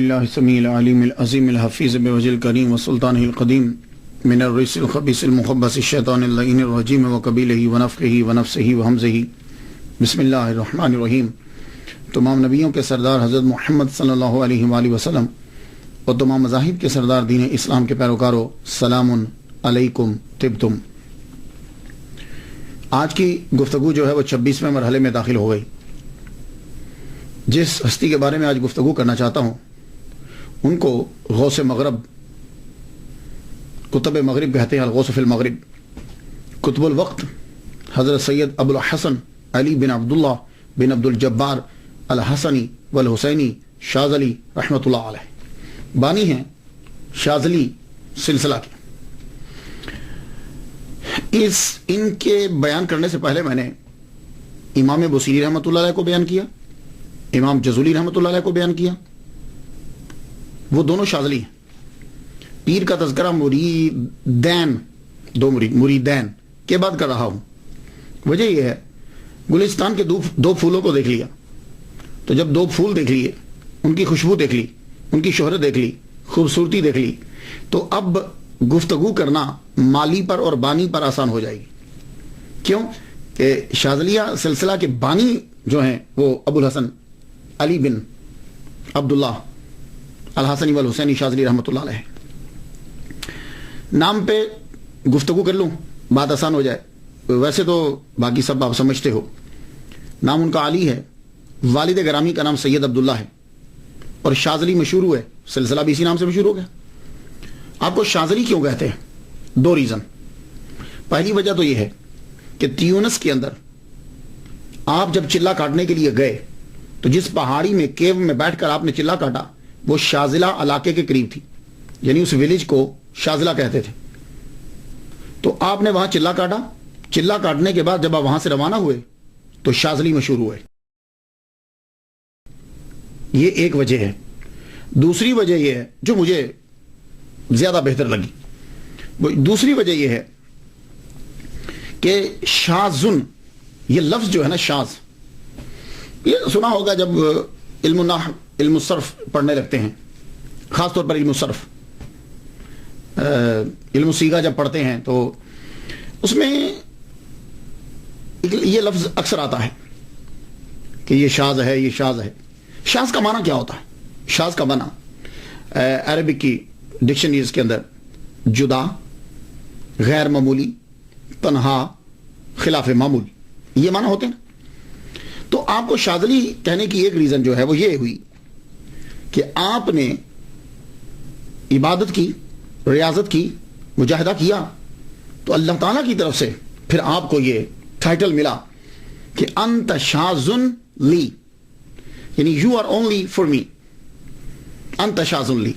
اللہ السمیع العلیم العظیم الحفیظ بوجہ الکریم وسلطانہ القدیم من الرجس الخبیث المخبث الشیطان اللعین الرجیم وقبیلہ ونفخہ ونفسہ وہمزہ بسم اللہ الرحمن الرحیم۔ تمام نبیوں کے سردار حضرت محمد صلی اللہ علیہ وآلہ وسلم اور تمام مذاہب کے سردار دین اسلام کے پیروکاروں، سلام علیکم طبتم۔ آج کی گفتگو جو ہے وہ 26ویں مرحلے میں داخل ہو گئی۔ جس ہستی کے بارے میں آج گفتگو کرنا چاہتا ہوں ان کو غوث مغرب، کتب مغرب کہتے ہیں، الغوث فی المغرب، کتب الوقت حضرت سید ابو الحسن علی بن عبداللہ بن عبد الجبار الحسنی والحسینی شاذلی رحمۃ اللہ علیہ، بانی ہیں شاذلی سلسلہ کے۔ ان کے بیان کرنے سے پہلے میں نے امام بصیری رحمۃ اللہ علیہ کو بیان کیا، امام جزولی رحمۃ اللہ علیہ کو بیان کیا، وہ دونوں شاذلی ہیں۔ پیر کا تذکرہ مریدین، دو مریدین کے بعد کر رہا ہوں۔ وجہ یہ ہے، گلستان کے دو پھولوں کو دیکھ لیا، تو جب دو پھول دیکھ لیے، ان کی خوشبو دیکھ لی، ان کی شہرت دیکھ لی، خوبصورتی دیکھ لی، تو اب گفتگو کرنا مالی پر اور بانی پر آسان ہو جائے گی۔ کیوں کہ شاذلیہ سلسلہ کے بانی جو ہیں وہ ابو الحسن علی بن عبداللہ الحسنی والحسینی شاذلی رحمۃ اللہ علیہ۔ نام پہ گفتگو کر لوں، بات آسان ہو جائے۔ ویسے تو باقی سب آپ سمجھتے ہو۔ نام ان کا علی ہے، والد گرامی کا نام سید عبداللہ ہے، اور شاذلی مشہور ہوئے، سلسلہ بھی اسی نام سے مشہور ہو گیا۔ آپ کو شاذلی کیوں کہتے ہیں؟ دو ریزن۔ پہلی وجہ تو یہ ہے کہ تیونس کے اندر آپ جب چلہ کاٹنے کے لیے گئے تو جس پہاڑی میں کیو میں بیٹھ کر آپ نے چلہ کاٹا وہ شاذلہ علاقے کے قریب تھی، یعنی اس ویلیج کو شاذلہ کہتے تھے۔ تو آپ نے وہاں چلہ کاٹا، چلہ کاٹنے کے بعد جب آپ وہاں سے روانہ ہوئے تو شاذلی مشہور ہوئے۔ یہ ایک وجہ ہے۔ دوسری وجہ یہ ہے جو مجھے زیادہ بہتر لگی، دوسری وجہ یہ ہے کہ شاذن، یہ لفظ جو ہے نا شاذ، یہ سنا ہوگا جب علم النحو، علم الصرف پڑھنے لگتے ہیں، خاص طور پر علم الصرف، علم الصیغہ جب پڑھتے ہیں تو اس میں یہ لفظ اکثر آتا ہے کہ یہ شاذ ہے، یہ شاذ ہے۔ شاذ کا معنی کیا ہوتا ہے؟ شاذ کا معنی عربک کی ڈکشنریز کے اندر جدا، غیر معمولی، تنہا، خلاف معمول، یہ معنی ہوتے ہیں۔ تو آپ کو شاذلی کہنے کی ایک ریزن جو ہے وہ یہ ہوئی کہ آپ نے عبادت کی، ریاضت کی، مجاہدہ کیا، تو اللہ تعالیٰ کی طرف سے پھر آپ کو یہ ٹائٹل ملا کہ انت شاذن لی، یعنی you are only for me, انت شاذن لی۔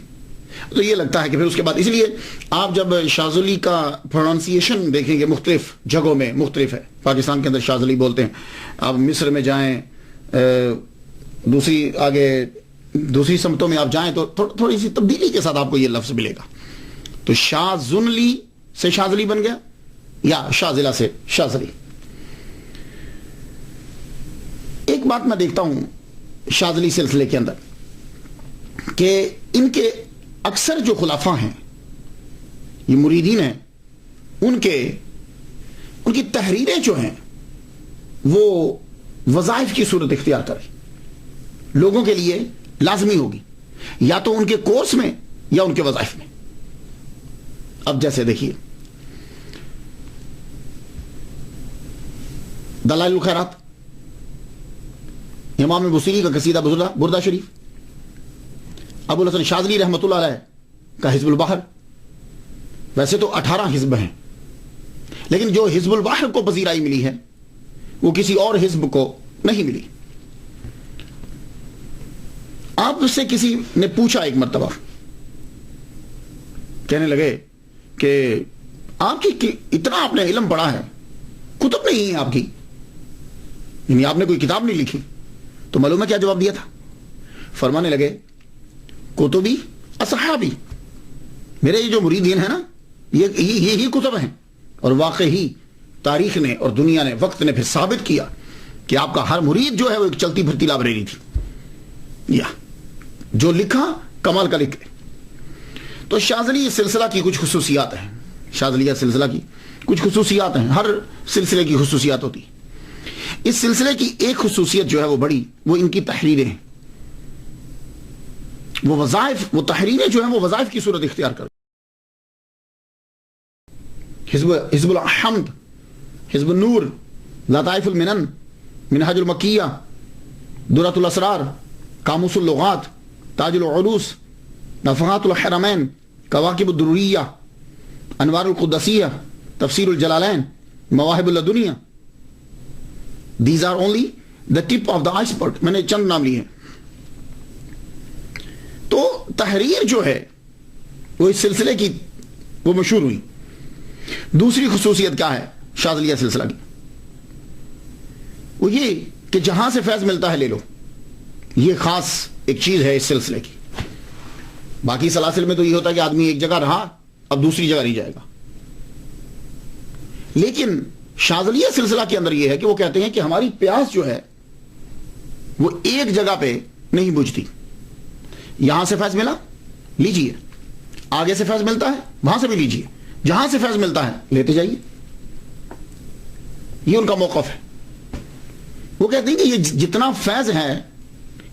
تو یہ لگتا ہے کہ پھر اس کے بعد، اس لیے آپ جب شاذلی کا پروننسیشن دیکھیں گے مختلف جگہوں میں مختلف ہے۔ پاکستان کے اندر شاذلی بولتے ہیں، آپ مصر میں جائیں، دوسری سمتوں میں آپ جائیں تو تھوڑی سی تبدیلی کے ساتھ آپ کو یہ لفظ ملے گا۔ تو شاذن لی سے شاذلی بن گیا، یا شاذلہ سے شاذلی۔ ایک بات میں دیکھتا ہوں شاذلی سلسلے کے اندر کہ ان کے اکثر جو خلفاء ہیں، یہ مریدین ہیں، ان کی تحریریں جو ہیں وہ وظائف کی صورت اختیار کریں، لوگوں کے لیے لازمی ہوگی، یا تو ان کے کورس میں یا ان کے وظائف میں۔ اب جیسے دیکھیے دلائل الخیرات، امام بصیری کا قصیدہ بردہ شریف، ابو الحسن شاذلی رحمۃ اللہ علیہ کا حزب البحر۔ ویسے تو 18 حزب ہیں، لیکن جو حزب البحر کو پذیرائی ملی ہے وہ کسی اور حزب کو نہیں ملی۔ آپ سے کسی نے پوچھا ایک مرتبہ، کہنے لگے کہ آپ کی اتنا آپ نے علم پڑھا ہے، کتب نہیں ہے آپ کی، یعنی آپ نے کوئی کتاب نہیں لکھی۔ تو معلوم ہے کیا جواب دیا تھا؟ فرمانے لگے کتبی اصحابی، میرے یہ جو مریدین ہیں نا، یہ کتب ہیں۔ اور واقعی تاریخ نے اور دنیا نے، وقت نے پھر ثابت کیا کہ آپ کا ہر مرید جو ہے وہ ایک چلتی پھرتی لائبریری تھی، یا جو لکھا کمال کا لکھ لیں۔ تو شاذلی سلسلہ کی کچھ خصوصیات ہیں، شاذلیہ سلسلہ کی کچھ خصوصیات ہیں، ہر سلسلے کی خصوصیات ہوتی۔ اس سلسلے کی ایک خصوصیت جو ہے وہ بڑی، وہ ان کی تحریریں ہیں، وہ وظائف، وہ تحریریں جو ہیں وہ وظائف کی صورت اختیار کر، حزب الحمد، حزب النور، لطائف المنن، منہاج المکیہ، درۃ الاسرار، قاموس اللغات، تاج العروس، نفحات الحرمین، کواکب الدروریہ، انوار القدسیہ، تفسیر الجلالین، مواہب اللدنیہ۔ These are only the tip of the iceberg، میں نے چند نام لیے ہیں۔ تو تحریر جو ہے وہ اس سلسلے کی وہ مشہور ہوئی۔ دوسری خصوصیت کیا ہے شاذلیہ سلسلہ کی؟ وہ یہ کہ جہاں سے فیض ملتا ہے لے لو، یہ خاص ایک چیز ہے اس سلسلے کی۔ باقی سلاسل میں تو یہ ہوتا ہے کہ آدمی ایک جگہ رہا اب دوسری جگہ نہیں جائے گا، لیکن شاذلیہ سلسلہ کے اندر یہ ہے کہ وہ کہتے ہیں کہ ہماری پیاس جو ہے وہ ایک جگہ پہ نہیں بجھتی۔ یہاں سے فیض ملا لیجئے، آگے سے فیض ملتا ہے وہاں سے بھی لیجئے، جہاں سے فیض ملتا ہے لیتے جائیے۔ یہ ان کا موقف ہے۔ وہ کہتے ہیں کہ یہ جتنا فیض ہے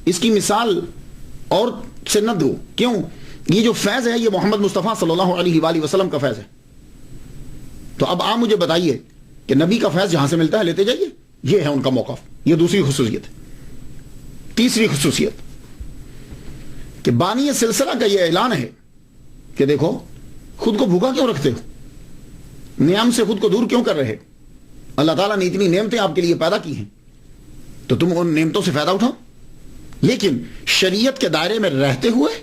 اس کی مثال اور سے نہ دو، کیوں؟ یہ جو فیض ہے یہ محمد مصطفیٰ صلی اللہ علیہ وآلہ وسلم کا فیض ہے۔ تو اب آپ مجھے بتائیے کہ نبی کا فیض جہاں سے ملتا ہے لیتے جائیے، یہ ہے ان کا موقف۔ یہ دوسری خصوصیت ہے۔ تیسری خصوصیت کہ بانی سلسلہ کا یہ اعلان ہے کہ دیکھو خود کو بھوکا کیوں رکھتے ہو، نعم سے خود کو دور کیوں کر رہے؟ اللہ تعالیٰ نے اتنی نعمتیں آپ کے لیے پیدا کی ہیں تو تم ان نعمتوں سے فائدہ اٹھاؤ، لیکن شریعت کے دائرے میں رہتے ہوئے،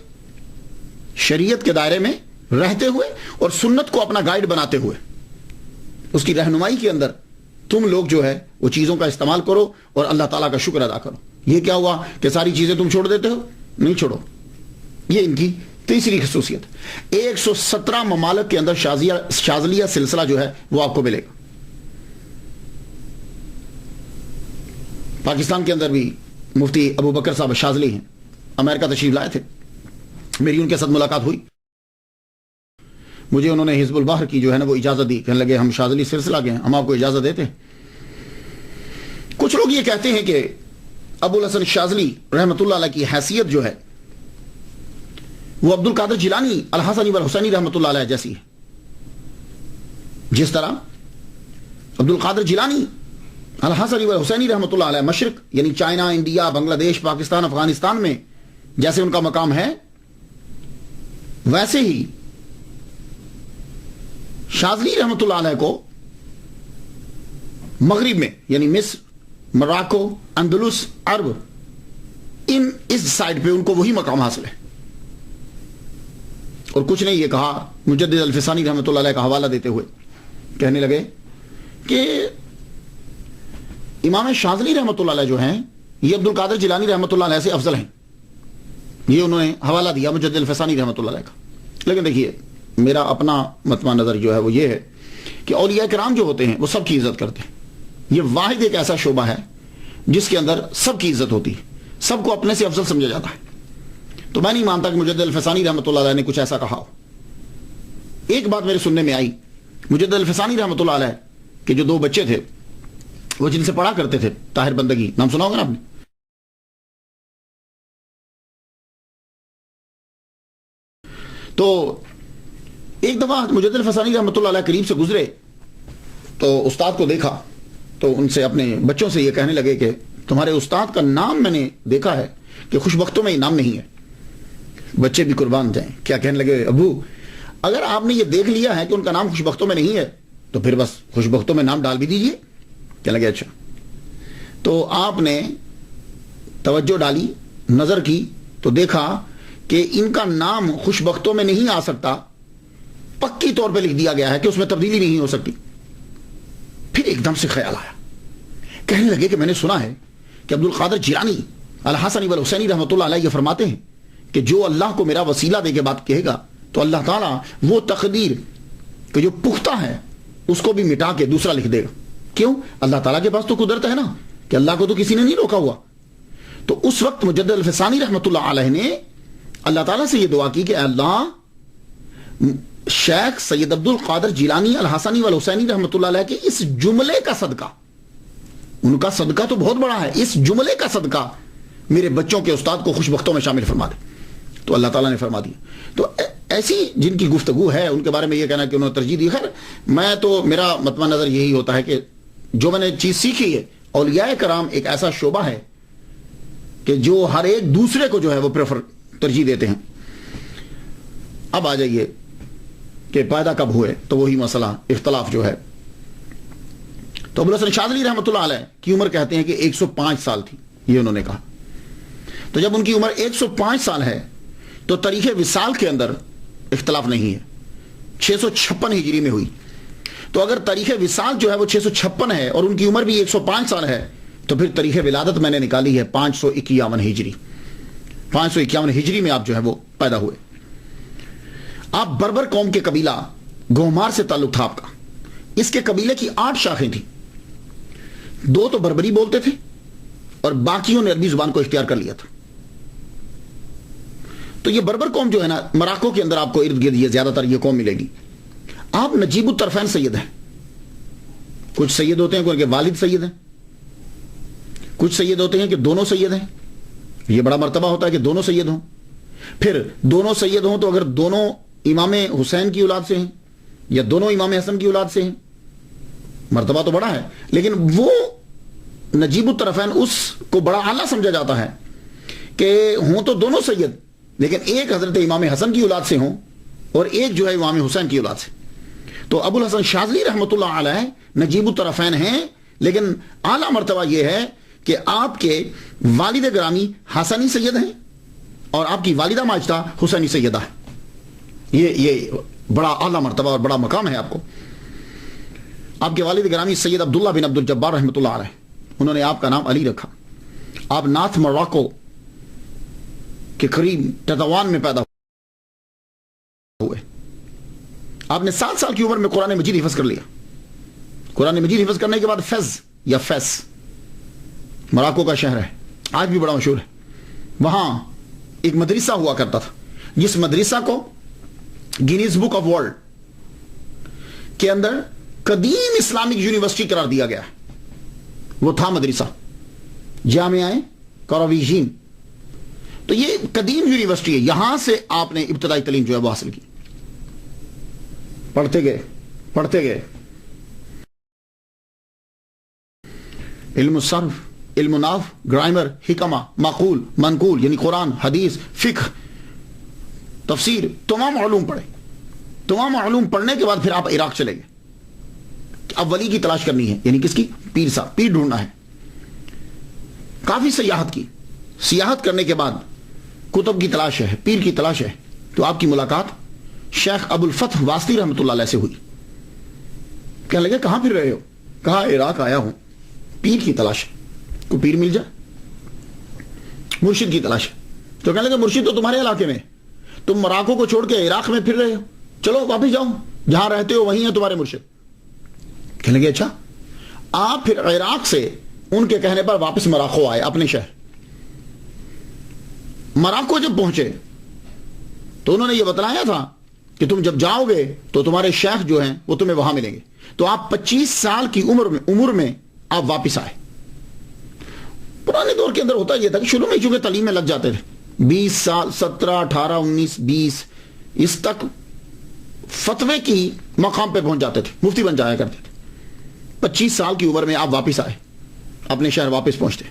شریعت کے دائرے میں رہتے ہوئے اور سنت کو اپنا گائیڈ بناتے ہوئے اس کی رہنمائی کے اندر تم لوگ جو ہے وہ چیزوں کا استعمال کرو اور اللہ تعالیٰ کا شکر ادا کرو۔ یہ کیا ہوا کہ ساری چیزیں تم چھوڑ دیتے ہو؟ نہیں چھوڑو۔ یہ ان کی تیسری خصوصیت۔ 117 ممالک کے اندر شاذلیہ سلسلہ جو ہے وہ آپ کو ملے گا۔ پاکستان کے اندر بھی مفتی ابو بکر صاحب شاذلی ہیں، امریکہ تشریف لائے تھے، میری ان کے ساتھ ملاقات ہوئی، مجھے انہوں نے حزب البحر کی جو ہے نا وہ اجازت دی، کہنے لگے ہم شاذلی سلسلہ کے ہیں، ہم آپ کو اجازت دیتے ہیں۔ کچھ لوگ یہ کہتے ہیں کہ ابو الحسن شاذلی رحمۃ اللہ علیہ کی حیثیت جو ہے وہ عبد القادر جیلانی الحسنی والحسینی رحمۃ اللہ علیہ جیسی ہے۔ جس طرح عبد القادر جیلانی الحسنی والحسینی رحمۃ اللہ علیہ مشرق یعنی چائنا، انڈیا، بنگلہ دیش، پاکستان، افغانستان میں جیسے ان کا مقام ہے، ویسے ہی شاذلی رحمۃ اللہ علیہ کو مغرب میں یعنی مصر، مراکو، اندلس، عرب، اس سائڈ پہ ان کو وہی مقام حاصل ہے۔ اور کچھ نے یہ کہا، مجدد الفسانی رحمۃ اللہ علیہ کا حوالہ دیتے ہوئے کہنے لگے کہ امام شاذلی رحمۃ اللہ علیہ جو ہیں یہ عبد القادر جیلانی رحمۃ اللہ علیہ سے افضل ہیں۔ یہ انہوں نے حوالہ دیا مجدد الفسانی رحمۃ اللہ علیہ کا۔ لیکن دیکھیے میرا اپنا مطمع نظر جو ہے وہ یہ ہے کہ اولیاء کرام جو ہوتے ہیں وہ سب کی عزت کرتے ہیں۔ یہ واحد ایک ایسا شعبہ ہے جس کے اندر سب کی عزت ہوتی ہے، سب کو اپنے سے افضل سمجھا جاتا ہے۔ تو میں نہیں مانتا کہ مجدد الفسانی رحمۃ اللہ علیہ نے کچھ ایسا کہا ہو۔ ایک بات میرے سننے میں آئی، مجدد الفسانی رحمۃ اللہ علیہ کے جو 2 بچے تھے وہ جن سے پڑھا کرتے تھے، طاہر بندگی، نام سنا ہوگا نا آپ نے؟ تو ایک دفعہ مجدد الفسانی رحمۃ اللہ علیہ قریب سے گزرے تو استاد کو دیکھا تو ان سے اپنے بچوں سے یہ کہنے لگے کہ تمہارے استاد کا نام میں نے دیکھا ہے کہ خوش بختوں میں یہ نام نہیں ہے۔ بچے بھی قربان جائیں، کیا کہنے لگے، ابو اگر آپ نے یہ دیکھ لیا ہے کہ ان کا نام خوش بختوں میں نہیں ہے تو پھر بس خوش بختوں میں نام ڈال بھی دیجئے۔ کہنے لگے اچھا۔ تو آپ نے توجہ ڈالی، نظر کی تو دیکھا کہ ان کا نام خوش بختوں میں نہیں آ سکتا، پکی طور پہ لکھ دیا گیا ہے کہ اس میں تبدیلی نہیں ہو سکتی۔ پھر ایک دم سے خیال آیا، کہنے لگے کہ میں نے سنا ہے کہ عبد القادر جیلانی الحسنی والحسینی رحمۃ اللہ علیہ یہ فرماتے ہیں کہ جو اللہ کو میرا وسیلہ دے کے بات کہے گا تو اللہ تعالیٰ وہ تقدیر کہ جو پختہ ہے اس کو بھی مٹا کے دوسرا لکھ دے گا۔ کیوں؟ اللہ تعالیٰ کے پاس تو قدرت ہے نا، کہ اللہ کو تو کسی نے نہیں روکا ہوا۔ تو اس وقت مجدد الفسانی رحمۃ اللہ علیہ نے اللہ تعالیٰ سے یہ دعا کی کہ اللہ شیخ سید عبد القادر جیلانی الحسنی والحسینی رحمۃ اللہ علیہ کے اس جملے کا صدقہ، ان کا صدقہ تو بہت بڑا ہے، اس جملے کا صدقہ میرے بچوں کے استاد کو خوش بختوں میں شامل فرما دے. تو اللہ تعالیٰ نے فرما دیا. تو ایسی جن کی گفتگو ہے ان کے بارے میں یہ کہنا کہ انہوں نے ترجیح دی. خیر میں تو میرا مطمع نظر یہی ہوتا ہے کہ جو میں نے چیز سیکھی ہے، اولیاء کرام ایک ایسا شعبہ ہے کہ جو ہر ایک دوسرے کو جو ہے وہ ترجیح دیتے ہیں. اب آ جائیے کہ پیدا کب ہوئے، تو وہی مسئلہ اختلاف جو ہے. تو ابوالحسن شاذلی رحمۃ اللہ علیہ کی عمر کہتے ہیں کہ 105 سال تھی، یہ انہوں نے کہا. تو جب ان کی عمر 105 سال ہے تو تاریخ وصال کے اندر اختلاف نہیں ہے، 656 ہجری میں ہوئی. تو اگر تاریخ وصال جو ہے وہ 656 ہے اور ان کی عمر بھی 105 سال ہے تو پھر تاریخ ولادت میں نے نکالی ہے 551 ہجری. 551 ہجری میں آپ جو ہے وہ پیدا ہوئے. آپ بربر قوم کے قبیلہ گوہمار سے تعلق تھا آپ کا. اس کے قبیلے کی 8 شاخیں تھیں، 2 تو بربری بولتے تھے اور باقیوں نے عربی زبان کو اختیار کر لیا تھا. تو یہ بربر قوم جو ہے نا، مراکو کے اندر آپ کو ارد گرد یہ زیادہ تر یہ قوم ملے گی. آپ نجیب الطرفین سید ہیں. کچھ سید ہوتے ہیں کہ ان کے والد سید ہیں، کچھ سید ہوتے ہیں کہ دونوں سید ہیں. یہ بڑا مرتبہ ہوتا ہے کہ دونوں سید ہوں. پھر دونوں سید ہوں تو اگر دونوں امام حسین کی اولاد سے ہیں یا دونوں امام حسن کی اولاد سے ہیں، مرتبہ تو بڑا ہے. لیکن وہ نجیب الطرفین اس کو بڑا اعلیٰ سمجھا جاتا ہے کہ ہوں تو دونوں سید لیکن ایک حضرت امام حسن کی اولاد سے ہوں اور ایک جو ہے امام حسین کی اولاد سے. تو ابوالحسن شاذلی رحمۃ اللہ علیہ نجیب الطرفین ہیں، لیکن اعلیٰ مرتبہ یہ ہے کہ آپ کے والد گرامی حسنی سید ہیں اور آپ کی والدہ ماجدہ حسینی سیدہ ہے. یہ بڑا اعلیٰ مرتبہ اور بڑا مقام ہے آپ کو. آپ کے والد گرامی سید عبداللہ بن عبد الجبار رحمۃ اللہ علیہ، انہوں نے آپ کا نام علی رکھا. آپ نارتھ موراکو کے قریب تطوان میں پیدا ہوئے. آپ نے 7 سال کی عمر میں قرآن مجید حفظ کر لیا. قرآن مجید حفظ کرنے کے بعد فیض یا فیس مراکو کا شہر ہے، آج بھی بڑا مشہور ہے. وہاں ایک مدرسہ ہوا کرتا تھا جس مدرسہ کو گینیز بک آف ورلڈ کے اندر قدیم اسلامک یونیورسٹی قرار دیا گیا ہے. وہ تھا مدرسہ جامعہ قرویجین. تو یہ قدیم یونیورسٹی ہے، یہاں سے آپ نے ابتدائی تعلیم جو ہے وہ حاصل کی. پڑھتے گئے علم الصرف، علم نحو، گرامر، حکمہ، معقول، منقول یعنی قرآن، حدیث، فقہ، تفسیر، تمام علوم پڑھے. تمام علوم پڑھنے کے بعد پھر آپ عراق چلے گئے. اب ولی کی تلاش کرنی ہے، یعنی کس کی؟ پیر صاحب، پیر ڈھونڈنا ہے. کافی سیاحت کی. سیاحت کرنے کے بعد کتب کی تلاش ہے، پیر کی تلاش ہے. تو آپ کی ملاقات شیخ ابو الفتح واسطی رحمۃ اللہ علیہ سے ہوئی. کہنے لگے کہاں پھر رہے ہو؟ کہا عراق آیا ہوں، پیر کی تلاش ہے، کوئی پیر مل جائے، مرشد کی تلاش ہے. تو کہنے لگے مرشد تو تمہارے علاقے میں، تم مراکو کو چھوڑ کے عراق میں پھر رہے ہو، چلو واپس جاؤ، جہاں رہتے ہو وہیں ہیں تمہارے مرشد. کہنے لگے اچھا. آپ پھر عراق سے ان کے کہنے پر واپس مراکو آئے، اپنے شہر. مراکو جب پہنچے تو انہوں نے یہ بتلایا تھا کہ تم جب جاؤ گے تو تمہارے شیخ جو ہیں وہ تمہیں وہاں ملیں گے. تو آپ 25 سال کی عمر میں آپ واپس آئے. پرانے دور کے اندر ہوتا یہ تھا کہ شروع میں چونکہ تعلیم میں لگ جاتے تھے، 20 سال، 17، 18، 19، 20 اس تک فتوے کی مقام پہ پہنچ جاتے تھے، مفتی بن جایا کرتے تھے. 25 سال کی عمر میں آپ واپس آئے، اپنے شہر واپس پہنچتے،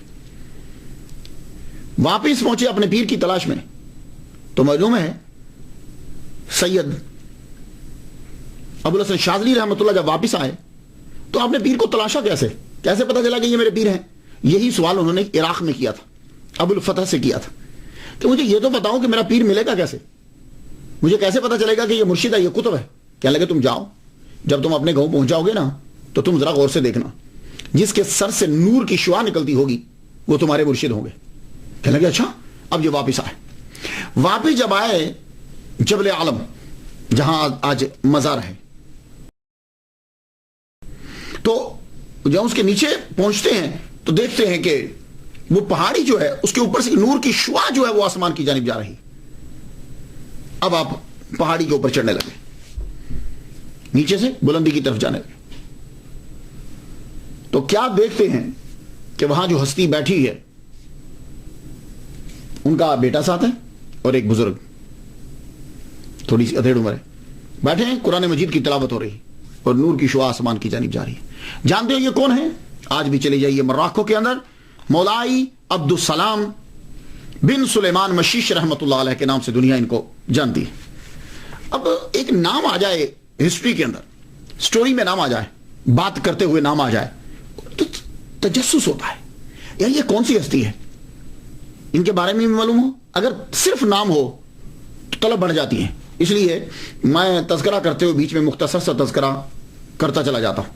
واپس پہنچے اپنے پیر کی تلاش میں. تو معلوم ہے سید ابوالحسن شاذلی رحمۃ اللہ جب واپس آئے تو آپ نے پیر کو تلاشا کیسے پتا چلا کہ یہ میرے پیر ہیں؟ یہی سوال انہوں نے عراق میں کیا تھا، ابو الفتح سے کیا تھا کہ مجھے یہ تو بتاؤ کہ میرا پیر ملے گا کیسے، مجھے کیسے پتا چلے گا کہ یہ مرشد ہے، یہ کتب ہے. کہنے لگے تم جاؤ، جب تم اپنے گاؤں پہنچاؤ گے نا تو تم ذرا غور سے دیکھنا، جس کے سر سے نور کی شعاع نکلتی ہوگی وہ تمہارے مرشد ہوں گے. کہنے لگے اچھا. اب یہ واپس آئے. واپس جب آئے جبل عالم جہاں آج مزار ہے، تو جب اس کے نیچے پہنچتے ہیں تو دیکھتے ہیں کہ وہ پہاڑی جو ہے اس کے اوپر سے نور کی شعاع جو ہے وہ آسمان کی جانب جا رہی. اب آپ پہاڑی کے اوپر چڑھنے لگے, نیچے سے بلندی کی طرف جانے لگے. تو کیا دیکھتے ہیں کہ وہاں جو ہستی بیٹھی ہے ان کا بیٹا ساتھ ہے اور ایک بزرگ, تھوڑی سی ادھیڑ عمر ہے, بیٹھے ہیں, قرآن مجید کی تلاوت ہو رہی اور نور کی شعاع آسمان کی جانب جا رہی ہے. جانتے ہو یہ کون ہے؟ آج بھی چلے جائیے مراکو کے اندر, مولائی عبدالسلام بن سلیمان مشیش رحمت اللہ علیہ کے نام سے دنیا ان کو جانتی ہے. اب ایک نام آ جائے ہسٹری کے اندر, سٹوری میں نام آ جائے, بات کرتے ہوئے نام آ جائے تو تجسس ہوتا ہے, یعنی یہ کون سی ہستی ہے, ان کے بارے میں بھی معلوم ہو. اگر صرف نام ہو تو طلب بڑھ جاتی ہے, اس لیے میں تذکرہ کرتے ہوئے بیچ میں مختصر سا تذکرہ کرتا چلا جاتا ہوں.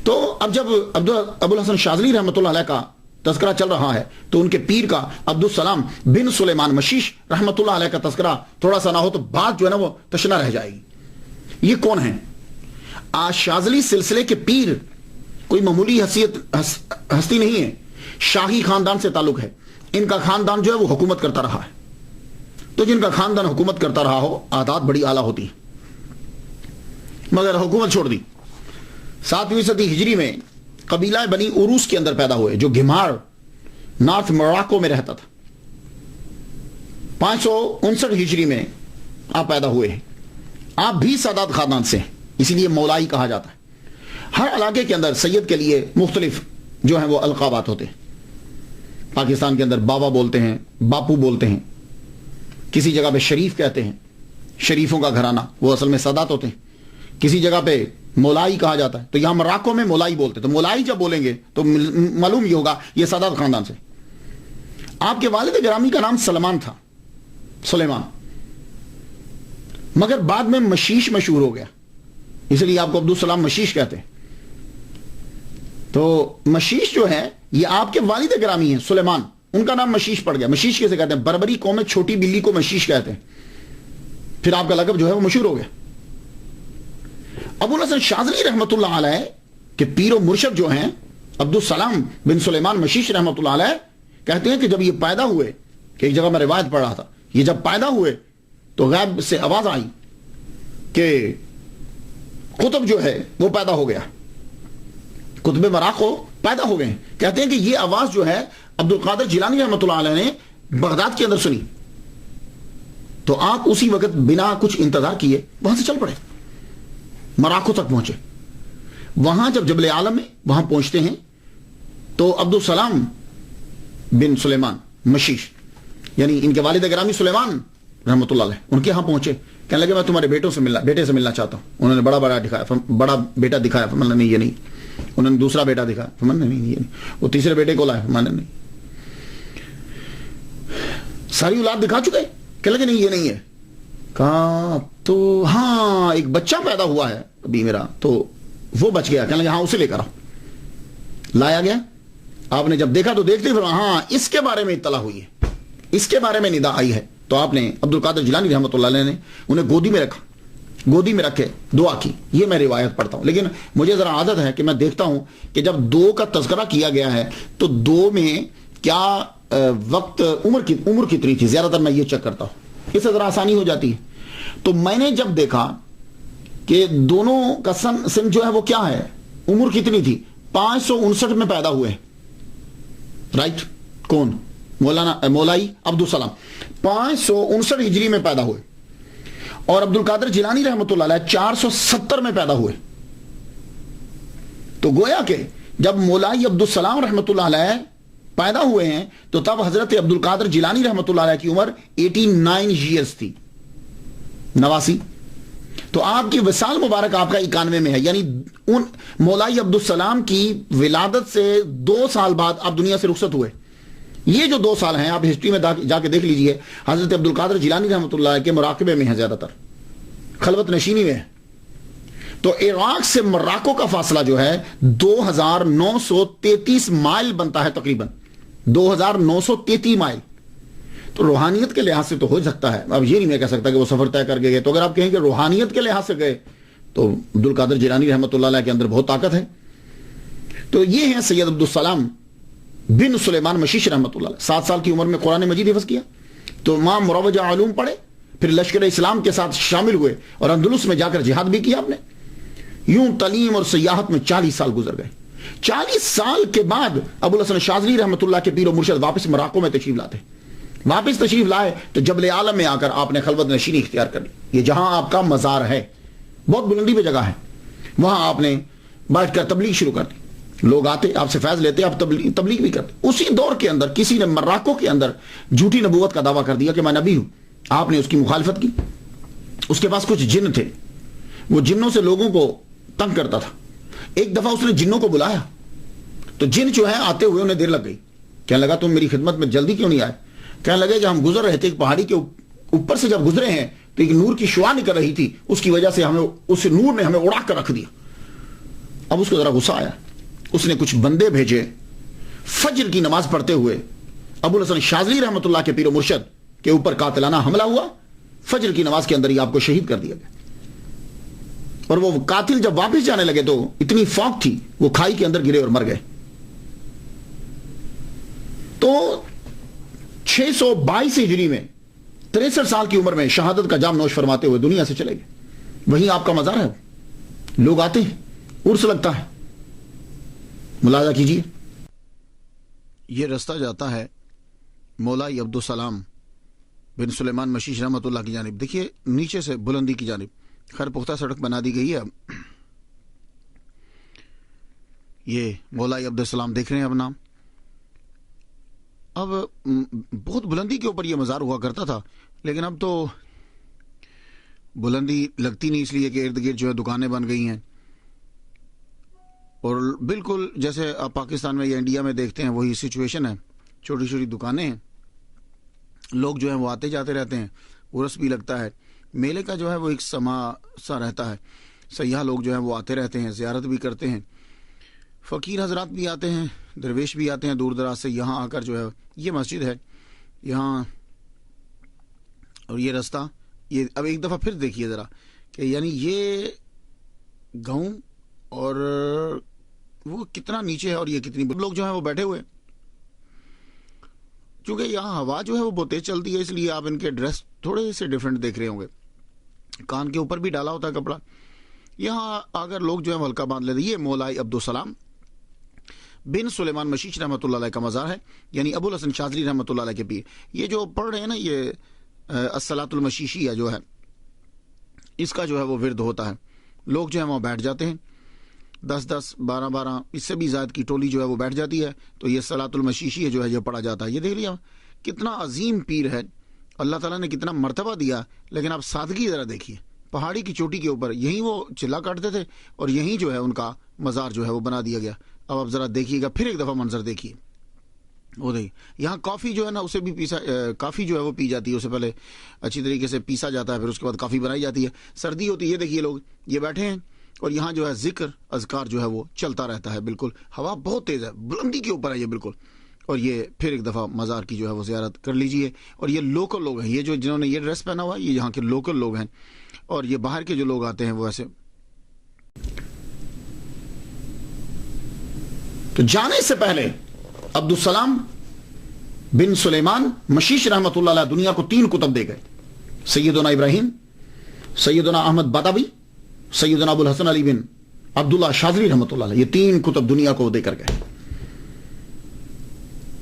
تو اب جب ابو الحسن شاذلی رحمۃ اللہ علیہ کا تذکرہ چل رہا ہے تو ان کے پیر کا عبدالسلام بن سلیمان مشیش رحمۃ اللہ علیہ کا تذکرہ تھوڑا سا نہ ہو تو بات جو ہے نا وہ تشنہ رہ جائے گی. یہ کون ہیں؟ آج شاذلی سلسلے کے پیر کوئی معمولی ہستی نہیں ہے, شاہی خاندان سے تعلق ہے. ان کا خاندان جو ہے وہ حکومت کرتا رہا ہے. تو جن کا خاندان حکومت کرتا رہا ہو عادات بڑی اعلیٰ ہوتی ہیں, مگر حکومت چھوڑ دی. 7ویں صدی ہجری میں قبیلہ بنی اوروس کے اندر پیدا ہوئے جو گھمار نارتھ موراکو میں رہتا تھا. 559 ہجری میں آپ پیدا ہوئے ہیں. آپ بھی سادات خاندان سے ہیں, اسی لیے مولائی کہا جاتا ہے. ہر علاقے کے اندر سید کے لیے مختلف جو ہیں وہ القابات ہوتے ہیں. پاکستان کے اندر بابا بولتے ہیں, باپو بولتے ہیں, کسی جگہ پہ شریف کہتے ہیں, شریفوں کا گھرانہ, وہ اصل میں سادات ہوتے ہیں. کسی جگہ پہ مولائی کہا جاتا ہے, تو یہاں مراکو میں مولائی بولتے ہیں. تو مولائی جب بولیں گے تو معلوم یہ ہوگا یہ سادات خاندان سے. آپ کے والد گرامی کا نام سلمان تھا, سلیمان, مگر بعد میں مشیش مشہور ہو گیا, اس لیے آپ کو عبدالسلام مشیش کہتے ہیں. تو مشیش جو ہے یہ آپ کے والد گرامی ہیں سلیمان, ان کا نام مشیش پڑ گیا. مشیش کیسے کہتے ہیں؟ بربری قوم میں چھوٹی بلی کو مشیش کہتے ہیں, پھر آپ کا لقب جو ہے وہ مشہور ہو گیا. ابو الحسن شاذلی رحمت اللہ علیہ کے پیر و مرشد جو ہیں عبدالسلام بن سلیمان مشیش رحمت اللہ علیہ کہتے ہیں کہ جب یہ پیدا ہوئے, کہ ایک جگہ میں روایت پڑھ رہا تھا, یہ جب پیدا ہوئے تو غیب سے آواز آئی کہ قطب جو ہے وہ پیدا ہو گیا, قطب مراکو پیدا ہو گئے. کہتے ہیں کہ یہ آواز جو ہے عبد القادر جیلانی رحمت اللہ علیہ نے بغداد کے اندر سنی, تو آپ اسی وقت بنا کچھ انتظار کیے وہاں سے چل پڑے, مراکو تک پہنچے. وہاں جب جبل عالم میں وہاں پہنچتے ہیں تو عبدالسلام بن سلیمان مشیش یعنی ان کے والد گرامی سلیمان رحمت اللہ علیہ ان کے ہاں پہنچے. کہنے لگے میں تمہارے بیٹے سے ملنا چاہتا ہوں. انہوں نے بڑا بیٹا دکھایا, فرمایا نہیں یہ نہیں. انہوں نے دوسرا بیٹا دکھایا, فرمایا نہیں یہ نہیں. وہ تیسرے بیٹے کو لائے, فرمایا نہیں. ساری اولاد دکھا چکے, کہنے لگے نہیں یہ نہیں ہے. کہا تو ہاں ایک بچہ پیدا ہوا ہے ابھی میرا, تو وہ بچ گیا. کہنے لگے ہاں اسے لے کر آؤ. لایا گیا. آپ نے جب دیکھا تو دیکھتے ہاں اس کے بارے میں اطلاع ہوئی ہے, اس کے بارے میں ندا آئی ہے. تو آپ نے عبد القادر جیلانی رحمۃ اللہ علیہ نے انہیں گودی میں رکھا, گودی میں رکھے دعا کی. یہ میں روایت پڑھتا ہوں, لیکن مجھے ذرا عادت ہے کہ میں دیکھتا ہوں کہ جب دو کا تذکرہ کیا گیا ہے تو دو میں کیا وقت عمر کتنی تھی, زیادہ تر میں یہ چیک کرتا ہوں, اس سے ذرا آسانی ہو جاتی ہے. تو میں نے جب دیکھا کہ دونوں کا سن جو ہے وہ کیا ہے, عمر کتنی تھی, 559 میں پیدا ہوئے. رائٹ, کون؟ مولائی عبدالسلام 559 ہجری میں پیدا ہوئے, اور عبد القادر جیلانی رحمت اللہ علیہ 470 میں پیدا ہوئے. تو گویا کہ جب مولائی عبدالسلام رحمت اللہ علیہ پیدا ہوئے ہیں تو تب حضرت عبد القادر جیلانی رحمت اللہ علیہ کی عمر 89 ایئرز تھی, 89. تو آپ کی وصال مبارک آپ کا 91 میں ہے, یعنی ان مولائی عبدالسلام کی ولادت سے 2 سال بعد آپ دنیا سے رخصت ہوئے. یہ جو 2 سال ہیں آپ ہسٹری میں جا کے دیکھ لیجئے, حضرت عبد القادر جیلانی رحمت اللہ علیہ کے مراقبے میں ہیں, زیادہ تر خلوت نشینی میں ہے. تو عراق سے مراکو کا فاصلہ جو ہے 2933 مائل بنتا ہے, تقریباً 2933 مائل. تو روحانیت کے لحاظ سے تو ہو سکتا ہے, اب یہ نہیں میں کہہ سکتا کہ وہ سفر طے کر گئے. تو اگر آپ کہیں کہ روحانیت کے لحاظ سے گئے تو عبد القادر جیلانی رحمت اللہ علیہ کے اندر بہت طاقت ہے. تو یہ ہیں سید عبدالسلام بن سلیمان مشیش رحمت اللہ علیہ. 7 سال کی عمر میں قرآن مجید حفظ کیا, تو ماں مروجہ علوم پڑھے, پھر لشکر اسلام کے ساتھ شامل ہوئے اور اندلس میں جا کر جہاد بھی کیا آپ نے. یوں تعلیم اور سیاحت میں 40 سال گزر گئے. 40 سال کے بعد ابو الحسن شاذلی رحمۃ اللہ کے پیر و مرشد واپس مراکو میں تشریف لاتے. واپس تشریف لائے تو جبل عالم میں آ کر آپ نے خلوت نشینی اختیار کر لی. یہ جہاں آپ کا مزار ہے بہت بلندی پہ جگہ ہے, وہاں آپ نے بیٹھ کر تبلیغ شروع کر دی. لوگ آتے آپ سے فیض لیتے, آپ تبلیغ بھی کرتے. اسی دور کے اندر کسی نے مراکو کے اندر جھوٹی نبوت کا دعویٰ کر دیا کہ میں نبی ہوں. آپ نے اس کی مخالفت کی. اس کے پاس کچھ جن تھے, وہ جنوں سے لوگوں کو تنگ کرتا تھا. ایک دفعہ اس نے جنوں کو بلایا تو جن جو ہے آتے ہوئے انہیں دیر لگ گئی. کہنے لگا تم میری خدمت میں جلدی کیوں نہیں آئے؟ کہنے لگے جب ہم گزر رہے تھے ایک پہاڑی کے اوپر سے جب گزرے ہیں تو ایک نور کی شعاع نکل رہی تھی, اس کی وجہ سے ہمیں اس نور نے ہمیں اڑا کر رکھ دیا. اب اس کو ذرا غصہ آیا. اس نے کچھ بندے بھیجے, فجر کی نماز پڑھتے ہوئے ابو الحسن شاذلی رحمۃ اللہ کے پیر و مرشد کے اوپر قاتلانہ حملہ ہوا. فجر کی نماز کے اندر ہی آپ کو شہید کر دیا گیا. اور وہ قاتل جب واپس جانے لگے تو اتنی فاق تھی وہ کھائی کے اندر گرے اور مر گئے. تو 622 ہجری میں 63 سال کی عمر میں شہادت کا جام نوش فرماتے ہوئے دنیا سے چلے گئے. وہیں آپ کا مزار ہے. لوگ آتے ہیں, عرس لگتا ہے. ملاحظہ کیجیے, یہ رستہ جاتا ہے مولائی عبدالسلام بن سلیمان مشیش رحمۃ اللہ کی جانب. دیکھیے نیچے سے بلندی کی جانب خیر پختہ سڑک بنا دی گئی ہے. اب یہ مولائی عبدالسلام دیکھ رہے ہیں اب نام. اب بہت بلندی کے اوپر یہ مزار ہوا کرتا تھا, لیکن اب تو بلندی لگتی نہیں, اس لیے کہ ارد گرد جو ہے دکانیں بن گئی ہیں. اور بالکل جیسے آپ پاکستان میں یا انڈیا میں دیکھتے ہیں وہی سچویشن ہے. چھوٹی چھوٹی دکانیں ہیں, لوگ جو ہیں وہ آتے جاتے رہتے ہیں. عرس بھی لگتا ہے, میلے کا جو ہے وہ ایک سما سا رہتا ہے. سیاح لوگ جو ہیں وہ آتے رہتے ہیں, زیارت بھی کرتے ہیں. فقیر حضرات بھی آتے ہیں, درویش بھی آتے ہیں دور دراز سے. یہاں آ کر جو ہے یہ مسجد ہے یہاں, اور یہ رستہ. یہ اب ایک دفعہ پھر دیکھیے ذرا کہ یعنی یہ گاؤں اور وہ کتنا نیچے ہے اور یہ کتنی لوگ جو ہیں وہ بیٹھے ہوئے. چونکہ یہاں ہوا جو ہے وہ بہت تیز چلتی ہے, اس لیے آپ ان کے ڈریس تھوڑے سے ڈیفرنٹ دیکھ رہے ہوں گے. کان کے اوپر بھی ڈالا ہوتا ہے کپڑا. یہاں اگر لوگ جو ہیں ہلکا باندھ لیتے. یہ مولائی عبدالسلام بن سلیمان مشیش رحمۃ اللہ علیہ کا مزار ہے, یعنی ابو الحسن شاذلی رحمۃ اللہ علیہ کے پیر. یہ جو پڑھ رہے ہیں نا یہ الصلاۃ المشیشیہ جو ہے, اس کا جو ہے وہ ورد ہوتا ہے. لوگ جو ہیں وہاں بیٹھ جاتے ہیں, 10-10 12-12 اس سے بھی زائد کی ٹولی جو ہے وہ بیٹھ جاتی ہے. تو یہ صلاۃ المشیشیہ جو ہے یہ پڑھا جاتا ہے. یہ دیکھ لیا کتنا عظیم پیر ہے, اللہ تعالیٰ نے کتنا مرتبہ دیا. لیکن آپ سادگی ذرا دیکھیے, پہاڑی کی چوٹی کے اوپر یہیں وہ چلا کاٹتے تھے اور یہیں جو ہے ان کا مزار جو ہے وہ بنا دیا گیا. اب آپ ذرا دیکھیے گا, پھر ایک دفعہ منظر دیکھیے. وہ دیکھیے یہاں کافی جو ہے نا اسے بھی پیسا, کافی جو ہے وہ پی جاتی ہے. اسے پہلے اچھی طریقے سے پیسا جاتا ہے, پھر اس کے بعد کافی بنائی جاتی ہے. سردی ہوتی ہے, یہ دیکھیے لوگ یہ بیٹھے ہیں اور یہاں جو ہے ذکر اذکار جو ہے وہ چلتا رہتا ہے. بالکل ہوا بہت تیز ہے, بلندی کے اوپر ہے یہ بالکل. اور یہ پھر ایک دفعہ مزار کی جو ہے وہ زیارت کر لیجئے. اور یہ لوکل لوگ ہیں, یہ جو جنہوں نے یہ ڈریس پہنا ہوا ہے یہ یہاں کے لوکل لوگ ہیں. اور یہ باہر کے جو لوگ آتے ہیں وہ ایسے. تو جانے سے پہلے عبدالسلام بن سلیمان مشیش رحمۃ اللہ علیہ دنیا کو 3 کتب دے گئے. سیدنا ابراہیم, سیدنا احمد بدوی, سیدنا ابو الحسن علی بن عبداللہ شاذلی رحمۃ اللہ علیہ. یہ 3 کتب دنیا کو دے کر گئے.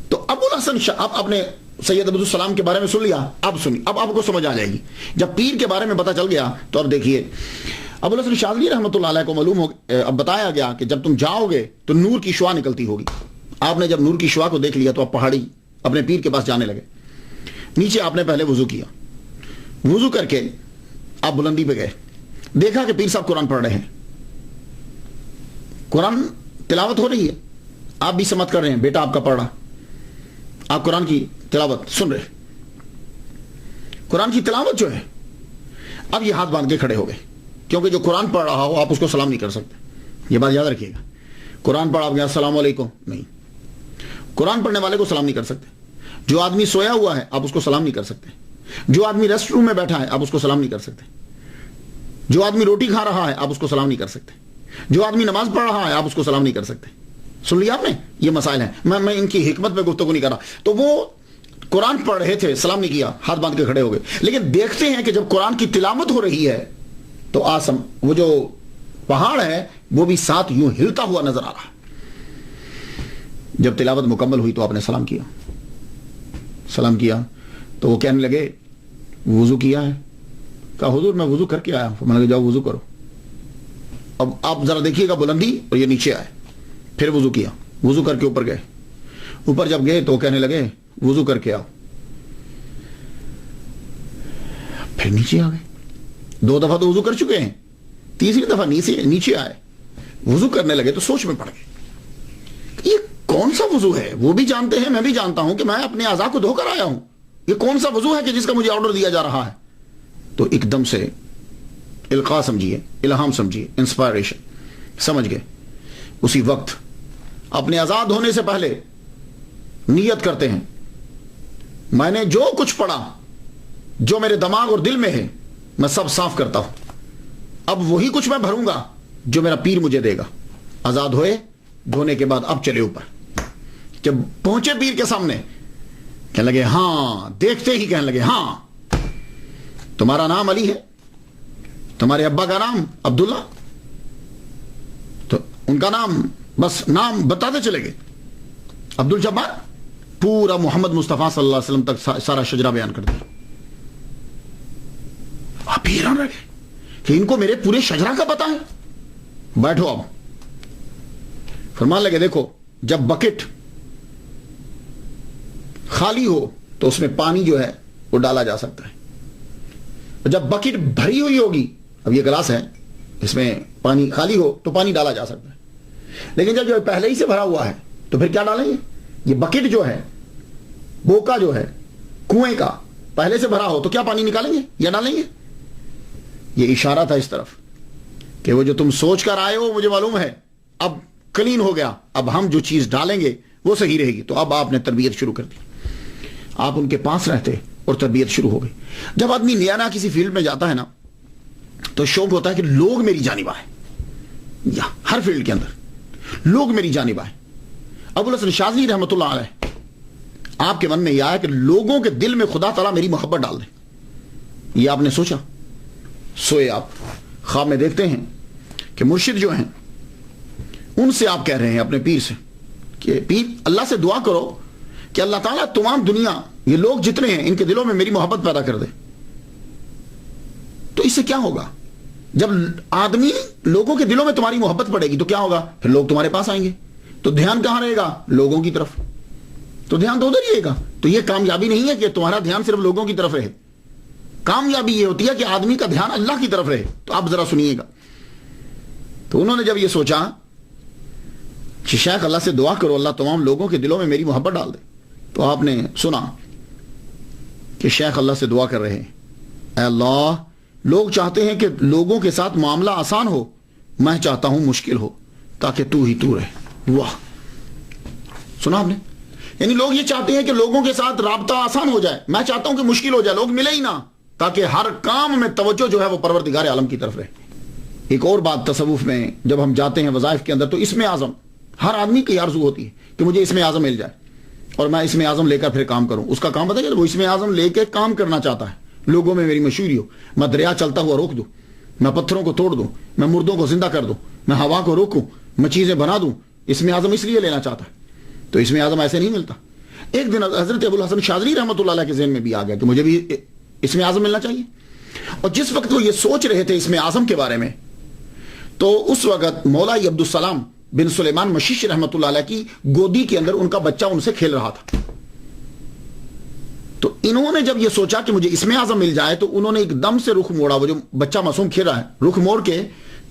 تو ابو الحسن آپ نے سید عبدالسلام کے بارے میں سن لیا. اب سنی, اب آپ کو سمجھ آ جائے گی. جب پیر کے بارے میں پتا چل گیا تو اب دیکھیے ابو الحسن شاذلی رحمۃ اللہ علیہ کو معلوم ہو, اب بتایا گیا کہ جب تم جاؤ گے تو نور کی شعاع نکلتی ہوگی. آپ نے جب نور کی شعاع کو دیکھ لیا تو آپ پہاڑی اپنے پیر کے پاس جانے لگے. نیچے آپ نے پہلے وضو کیا, وضو کر کے آپ بلندی پہ گئے, دیکھا کہ پیر صاحب قرآن پڑھ رہے ہیں, قرآن تلاوت ہو رہی ہے, آپ بھی سمت کر رہے ہیں, بیٹا آپ کا پڑھ رہا, آپ قرآن کی تلاوت سن رہے. قرآن کی تلاوت جو ہے, اب یہ ہاتھ باندھ کے کھڑے ہو گئے, کیونکہ جو قرآن پڑھ رہا ہو آپ اس کو سلام نہیں کر سکتے. یہ بات یاد رکھیے گا. قرآن پڑھا آپ کے السلام علیکم نہیں, قرآن پڑھنے والے کو سلام نہیں کر سکتے. جو آدمی سویا ہوا ہے آپ اس کو سلام نہیں کر سکتے. جو آدمی ریسٹ روم میں بیٹھا ہے آپ اس کو سلام نہیں کر سکتے. جو آدمی روٹی کھا رہا ہے آپ اس کو سلام نہیں کر سکتے. جو آدمی نماز پڑھ رہا ہے آپ اس کو سلام نہیں کر سکتے. سن لیا آپ نے, یہ مسائل ہیں. میں ان کی حکمت میں گفتگو نہیں کر رہا. تو وہ قرآن پڑھ رہے تھے، سلام نہیں کیا، ہاتھ باندھ کے کھڑے ہو گئے. لیکن دیکھتے ہیں کہ جب قرآن کی تلاوت ہو رہی ہے تو آسم وہ جو پہاڑ ہے وہ بھی ساتھ یوں ہلتا ہوا نظر آ رہا. جب تلاوت مکمل ہوئی تو آپ نے سلام کیا تو وہ کہنے لگے وضو کیا ہے؟ کہا حضور میں وضو کر کے آیا ہوں. میں نے کہا جاؤ وضو کرو. اب آپ ذرا دیکھیے گا بلندی، اور یہ نیچے آئے، پھر وضو کیا، وضو کر کے اوپر گئے. اوپر جب گئے تو کہنے لگے وضو کر کے آؤ. پھر نیچے آ گئے. 2 دفعہ تو وضو کر چکے ہیں، تیسری دفعہ نیچے آئے، وضو کرنے لگے تو سوچ میں پڑ گئے یہ کون سا وضو ہے؟ وہ بھی جانتے ہیں، میں بھی جانتا ہوں کہ میں اپنے اعضاء کو دھو کر آیا ہوں. یہ کون سا وضو ہے کہ جس کا مجھے آرڈر دیا جا رہا ہے؟ تو ایک دم سے القاء سمجھیے، الہام سمجھیے، انسپائریشن سمجھ گئے. اسی وقت اپنے اعضاء دھونے سے پہلے نیت کرتے ہیں میں نے جو کچھ پڑھا، جو میرے دماغ اور دل میں ہے، میں سب صاف کرتا ہوں. اب وہی کچھ میں بھروں گا جو میرا پیر مجھے دے گا. آزاد ہوئے، دھونے کے بعد اب چلے اوپر. جب پہنچے پیر کے سامنے کہنے لگے ہاں، دیکھتے ہی کہنے لگے ہاں تمہارا نام علی ہے، تمہارے ابا کا نام عبداللہ. تو ان کا نام بس نام بتاتے چلے گئے، عبد الجبار. پورا محمد مصطفیٰ صلی اللہ علیہ وسلم تک سارا شجرہ بیان کر دیا. آپ حیران رہ گئے کہ ان کو میرے پورے شجرہ کا پتا ہے. بیٹھو. اب فرمان لگے دیکھو، جب بکٹ خالی ہو تو اس میں پانی جو ہے وہ ڈالا جا سکتا ہے. جب بکٹ بھری ہوئی ہوگی، اب یہ گلاس ہے، اس میں پانی خالی ہو تو پانی ڈالا جا سکتا ہے. لیکن جب جو پہلے ہی سے بھرا ہوا ہے تو پھر کیا ڈالیں گے؟ یہ بکٹ جو ہے، بوکا جو ہے کنویں کا، پہلے سے بھرا ہو تو کیا پانی نکالیں گے یا ڈالیں گے؟ یہ اشارہ تھا اس طرف کہ وہ جو تم سوچ کر آئے ہو مجھے معلوم ہے، اب کلین ہو گیا، اب ہم جو چیز ڈالیں گے وہ صحیح رہے گی. تو اب آپ نے تربیت شروع کر دی. آپ ان کے پاس رہتے اور تربیت شروع ہو گئی. جب آدمی نیا نیا کسی فیلڈ میں جاتا ہے نا تو شوق ہوتا ہے کہ لوگ میری جانب آئے. یا ہر فیلڈ کے اندر لوگ میری جانب آئے. ابوالحسن شاذلی رحمۃ اللہ علیہ، آپ کے من میں یہ آیا کہ لوگوں کے دل میں خدا تعالیٰ میری محبت ڈال دے. یہ آپ نے سوچا. سوئے آپ خواب میں دیکھتے ہیں کہ مرشد جو ہیں ان سے آپ کہہ رہے ہیں اپنے پیر سے کہ پیر اللہ سے دعا کرو کہ اللہ تعالیٰ تمام دنیا، یہ لوگ جتنے ہیں، ان کے دلوں میں میری محبت پیدا کر دے. تو اس سے کیا ہوگا؟ جب آدمی لوگوں کے دلوں میں تمہاری محبت پڑے گی تو کیا ہوگا؟ پھر لوگ تمہارے پاس آئیں گے. تو دھیان کہاں رہے گا؟ لوگوں کی طرف. تو دھیان تو ادھر ہی رہے گا. تو یہ کامیابی نہیں ہے کہ تمہارا دھیان صرف لوگوں کی طرف رہے. کامیابی یہ ہوتی ہے کہ آدمی کا دھیان اللہ کی طرف رہے. تو آپ ذرا سنیے گا. تو انہوں نے جب یہ سوچا کہ شیخ اللہ سے دعا کرو اللہ تمام لوگوں کے دلوں میں میری محبت ڈال دے، تو آپ نے سنا کہ شیخ اللہ سے دعا کر رہے ہیں، اے اللہ لوگ چاہتے ہیں کہ لوگوں کے ساتھ معاملہ آسان ہو، میں چاہتا ہوں مشکل ہو تاکہ تو ہی تو رہے. واہ، سنا آپ نے؟ یعنی لوگ یہ چاہتے ہیں کہ لوگوں کے ساتھ رابطہ آسان ہو جائے، میں چاہتا ہوں کہ مشکل ہو جائے، لوگ ملے ہی نہ، تاکہ ہر کام میں توجہ جو ہے وہ پروردگار عالم کی طرف رہے. ایک اور بات تصوف میں جب ہم جاتے ہیں وظائف کے اندر تو اسم اعظم ہر آدمی کی آرزو ہوتی ہے کہ مجھے اسم اعظم مل جائے اور میں اسم اعظم لے کر پھر کام کروں. اس کا کام بتائیے، وہ اسم اعظم لے کے کام کرنا چاہتا ہے، لوگوں میں میری مشہوری ہو، میں دریا چلتا ہوا روک دوں، میں پتھروں کو توڑ دوں، میں مردوں کو زندہ کر دوں، میں ہوا کو روکوں، میں چیزیں بنا دوں. اسم اعظم اس لیے لینا چاہتا ہے. تو اسم اعظم ایسے نہیں ملتا. ایک دن حضرت ابوالحسن شاذلی رحمۃ اللہ علیہ کے ذہن میں بھی آ گیا کہ مجھے بھی اسم اعظم ملنا چاہیے. اور جس وقت وہ یہ سوچ رہے تھے اسم اعظم کے بارے میں، تو اس وقت مولائی عبدالسلام بن سلیمان مشیش رحمۃ اللہ علیہ کی گودی کے اندر ان کا بچہ ان سے کھیل رہا تھا. تو انہوں نے جب یہ سوچا کہ مجھے اسم اعظم مل جائے تو انہوں نے ایک دم سے رخ موڑا، وہ جو بچہ معصوم کھیل رہا ہے، رخ موڑ کے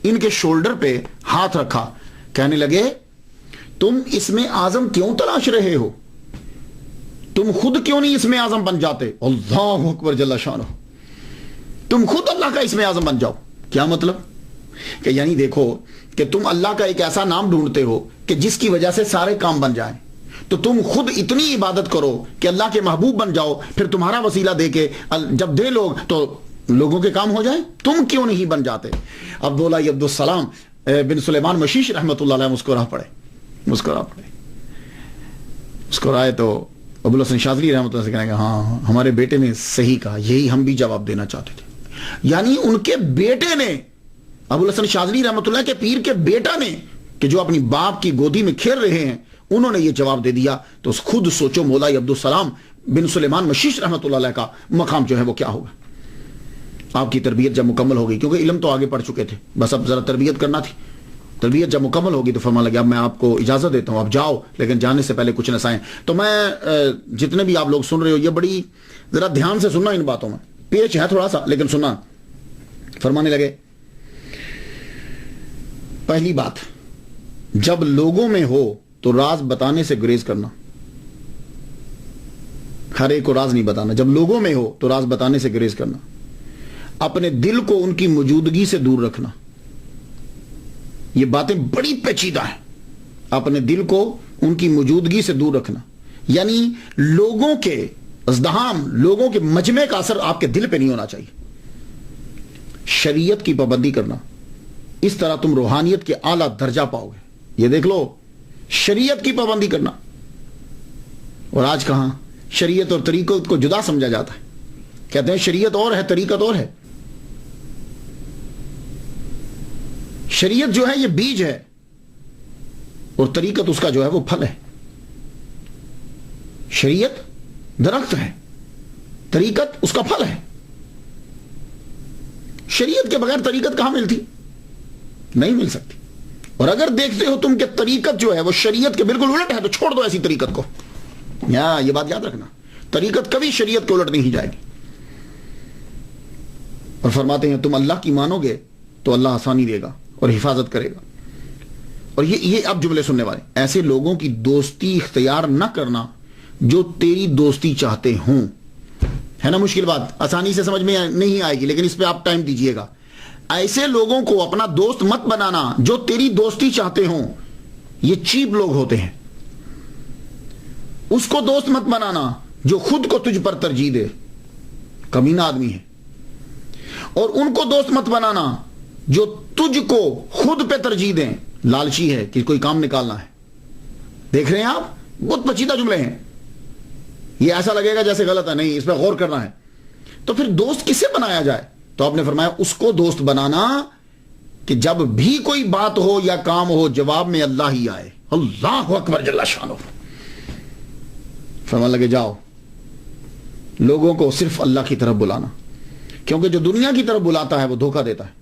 ان کے شولڈر پہ ہاتھ رکھا، کہنے لگے تم اسم اعظم کیوں تلاش رہے ہو؟ تم خود کیوں نہیں اسم اعظم بن جاتے؟ اللہ اکبر جل شانہ، تم خود اللہ کا اسم اعظم بن جاؤ. کیا مطلب؟ کہ یعنی دیکھو کہ تم اللہ کا ایک ایسا نام ڈھونڈتے ہو کہ جس کی وجہ سے سارے کام بن جائیں، تو تم خود اتنی عبادت کرو کہ اللہ کے محبوب بن جاؤ، پھر تمہارا وسیلہ دے کے جب دے لوگ تو لوگوں کے کام ہو جائیں. تم کیوں نہیں بن جاتے؟ عبداللہ عبدالسلام بن سلیمان مشیش رحمۃ اللہ علیہ مسکرائے تو ابوالحسن شاذلی رحمۃ اللہ سے کہنے گا ہاں ہمارے بیٹے نے صحیح کہا, یہی ہم بھی جواب دینا چاہتے تھے. یعنی ان کے بیٹے نے, ابوالحسن شاذلی رحمۃ اللہ کے پیر کے بیٹا نے, کہ جو اپنی باپ کی گودی میں کھیل رہے ہیں, انہوں نے یہ جواب دے دیا. تو خود سوچو مولا عبدالسلام بن سلیمان مشیش رحمۃ اللہ علیہ کا مقام جو ہے وہ کیا ہوگا. آپ کی تربیت جب مکمل ہو گئی, کیونکہ علم تو آگے پڑھ چکے تھے, بس اب ذرا تربیت کرنا تھی. تربیت جب مکمل ہوگی تو فرمان لگا اب میں آپ کو اجازت دیتا ہوں, آپ جاؤ, لیکن جانے سے پہلے کچھ نصائیں. تو میں جتنے بھی آپ لوگ سن رہے ہو, یہ بڑی ذرا دھیان سے سننا ان باتوں میں, پیچ ہے تھوڑا سا لیکن سننا. فرمانے لگے پہلی بات, جب لوگوں میں ہو تو راز بتانے سے گریز کرنا. ہر ایک کو راز نہیں بتانا. جب لوگوں میں ہو تو راز بتانے سے گریز کرنا. اپنے دل کو ان کی موجودگی سے دور رکھنا. یہ باتیں بڑی پیچیدہ ہیں. اپنے دل کو ان کی موجودگی سے دور رکھنا یعنی لوگوں کے ازدحام, لوگوں کے مجمع کا اثر آپ کے دل پہ نہیں ہونا چاہیے. شریعت کی پابندی کرنا, اس طرح تم روحانیت کے اعلیٰ درجہ پاؤ گے. یہ دیکھ لو, شریعت کی پابندی کرنا. اور آج کہاں شریعت اور طریقت کو جدا سمجھا جاتا ہے. کہتے ہیں شریعت اور ہے, طریقت اور ہے. شریعت جو ہے یہ بیج ہے, اور طریقت اس کا جو ہے وہ پھل ہے. شریعت درخت ہے, طریقت اس کا پھل ہے. شریعت کے بغیر طریقت کہاں ملتی؟ نہیں مل سکتی. اور اگر دیکھتے ہو تم کہ طریقت جو ہے وہ شریعت کے بالکل الٹ ہے, تو چھوڑ دو ایسی طریقت کو. یہ بات یاد رکھنا, طریقت کبھی شریعت کے الٹ نہیں جائے گی. اور فرماتے ہیں تم اللہ کی مانو گے تو اللہ آسانی دے گا اور حفاظت کرے گا. اور یہ اب جملے سننے والے, ایسے لوگوں کی دوستی اختیار نہ کرنا جو تیری دوستی چاہتے ہوں. ہے نا مشکل بات, آسانی سے سمجھ میں نہیں آئے گی, لیکن اس پہ آپ ٹائم دیجئے گا. ایسے لوگوں کو اپنا دوست مت بنانا جو تیری دوستی چاہتے ہوں. یہ چیپ لوگ ہوتے ہیں. اس کو دوست مت بنانا جو خود کو تجھ پر ترجیح دے, کمینہ آدمی ہے. اور ان کو دوست مت بنانا جو تجھ کو خود پہ ترجیح دیں, لالچی ہے کہ کوئی کام نکالنا ہے. دیکھ رہے ہیں آپ, بہت پیچیدہ جملے ہیں. یہ ایسا لگے گا جیسے غلط ہے, نہیں, اس پہ غور کرنا ہے. تو پھر دوست کسے بنایا جائے؟ تو آپ نے فرمایا اس کو دوست بنانا کہ جب بھی کوئی بات ہو یا کام ہو جواب میں اللہ ہی آئے. اللہ اکبر جل شانہ. فرمان لگے جاؤ لوگوں کو صرف اللہ کی طرف بلانا, کیونکہ جو دنیا کی طرف بلاتا ہے وہ دھوکہ دیتا ہے.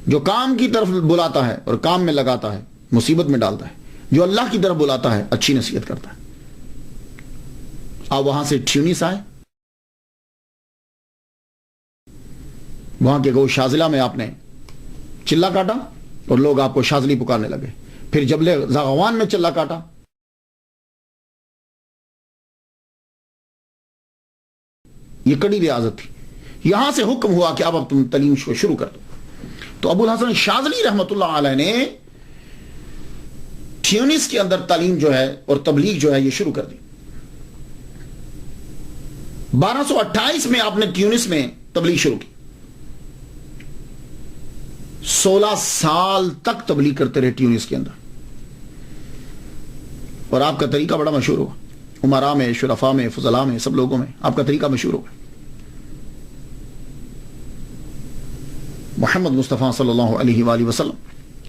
جو کام کی طرف بلاتا ہے اور کام میں لگاتا ہے مصیبت میں ڈالتا ہے. جو اللہ کی طرف بلاتا ہے اچھی نصیحت کرتا ہے. آپ وہاں سے ٹیونس آئے, وہاں کے گو شاذلہ میں آپ نے چلا کاٹا اور لوگ آپ کو شاذلی پکارنے لگے. پھر جبل زاغوان میں چلا کاٹا, یہ کڑی ریاضت تھی. یہاں سے حکم ہوا کہ اب تم تعلیم کو شروع کر دو. تو ابو الحسن شاذلی رحمۃ اللہ علیہ نے ٹیونس کے اندر تعلیم جو ہے اور تبلیغ جو ہے یہ شروع کر دی. 1228 میں آپ نے ٹیونس میں تبلیغ شروع کی. 16 سال تک تبلیغ کرتے رہے ٹیونس کے اندر. اور آپ کا طریقہ بڑا مشہور ہوا, عمراء میں, شرفاء میں, فضلاء میں, سب لوگوں میں آپ کا طریقہ مشہور ہوا. محمد مصطفیٰ صلی اللہ علیہ وآلہ وسلم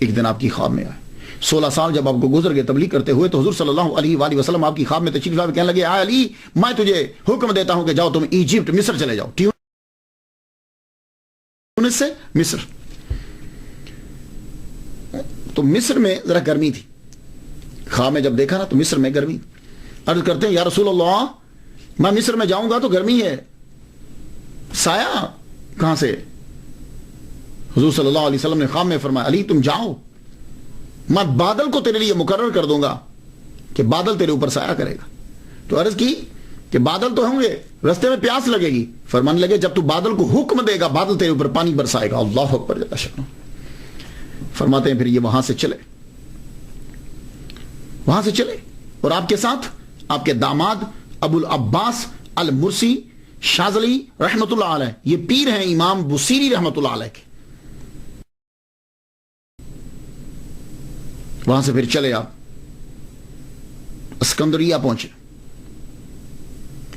ایک دن آپ کی خواب میں آئے. 16 سال جب آپ کو گزر گئے تبلیغ کرتے ہوئے, تو حضور صلی اللہ علیہ وآلہ وسلم آپ کی خواب میں تشریف لائے, کہنے لگے اے علی, میں تجھے حکم دیتا ہوں کہ جاؤ تم ایجپٹ مصر چلے جاؤ. ٹیونس سے مصر. تو مصر میں ذرا گرمی تھی. خواب میں جب دیکھا نا تو مصر میں گرمی. عرض کرتے ہیں یا رسول اللہ, میں مصر میں جاؤں گا تو گرمی ہے, سایہ کہاں سے؟ حضور صلی اللہ علیہ وسلم نے خواب میں فرمایا علی تم جاؤ, میں بادل کو تیرے لیے مقرر کر دوں گا کہ بادل تیرے اوپر سایہ کرے گا. تو عرض کی کہ بادل تو ہوں گے, رستے میں پیاس لگے گی. فرمانے لگے جب تو بادل کو حکم دے گا بادل تیرے اوپر پانی برسائے گا. اللہ اکبر جل شانہ. فرماتے ہیں پھر یہ وہاں سے چلے اور آپ کے ساتھ آپ کے داماد ابو العباس المرسی شاذلی رحمت اللہ علیہ, یہ پیر ہیں امام بصیری رحمت اللہ علیہ کے. وہاں سے پھر چلے آپ اسکندریہ پہنچے.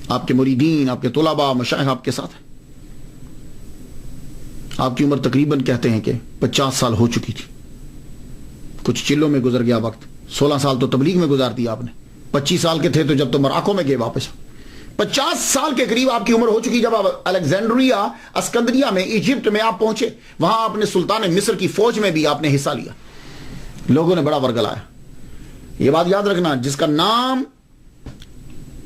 آپ کے مریدین، آپ کے طلباء، مشائخ آپ کے ساتھ ہیں. آپ کی عمر تقریباً کہتے ہیں کہ 50 سال ہو چکی تھی. کچھ چلوں میں گزر گیا وقت. 16 سال تو تبلیغ میں گزار دیا آپ نے. 25 سال کے تھے تو جب تو مراکو میں گئے واپس. 50 سال کے قریب آپ کی عمر ہو چکی جب آپ الیگزینڈریا اسکندریہ میں ایجپٹ میں آپ پہنچے. وہاں آپ نے سلطان مصر کی فوج میں بھی آپ نے حصہ لیا. لوگوں نے بڑا ورگلایا. یہ بات یاد رکھنا، جس کا نام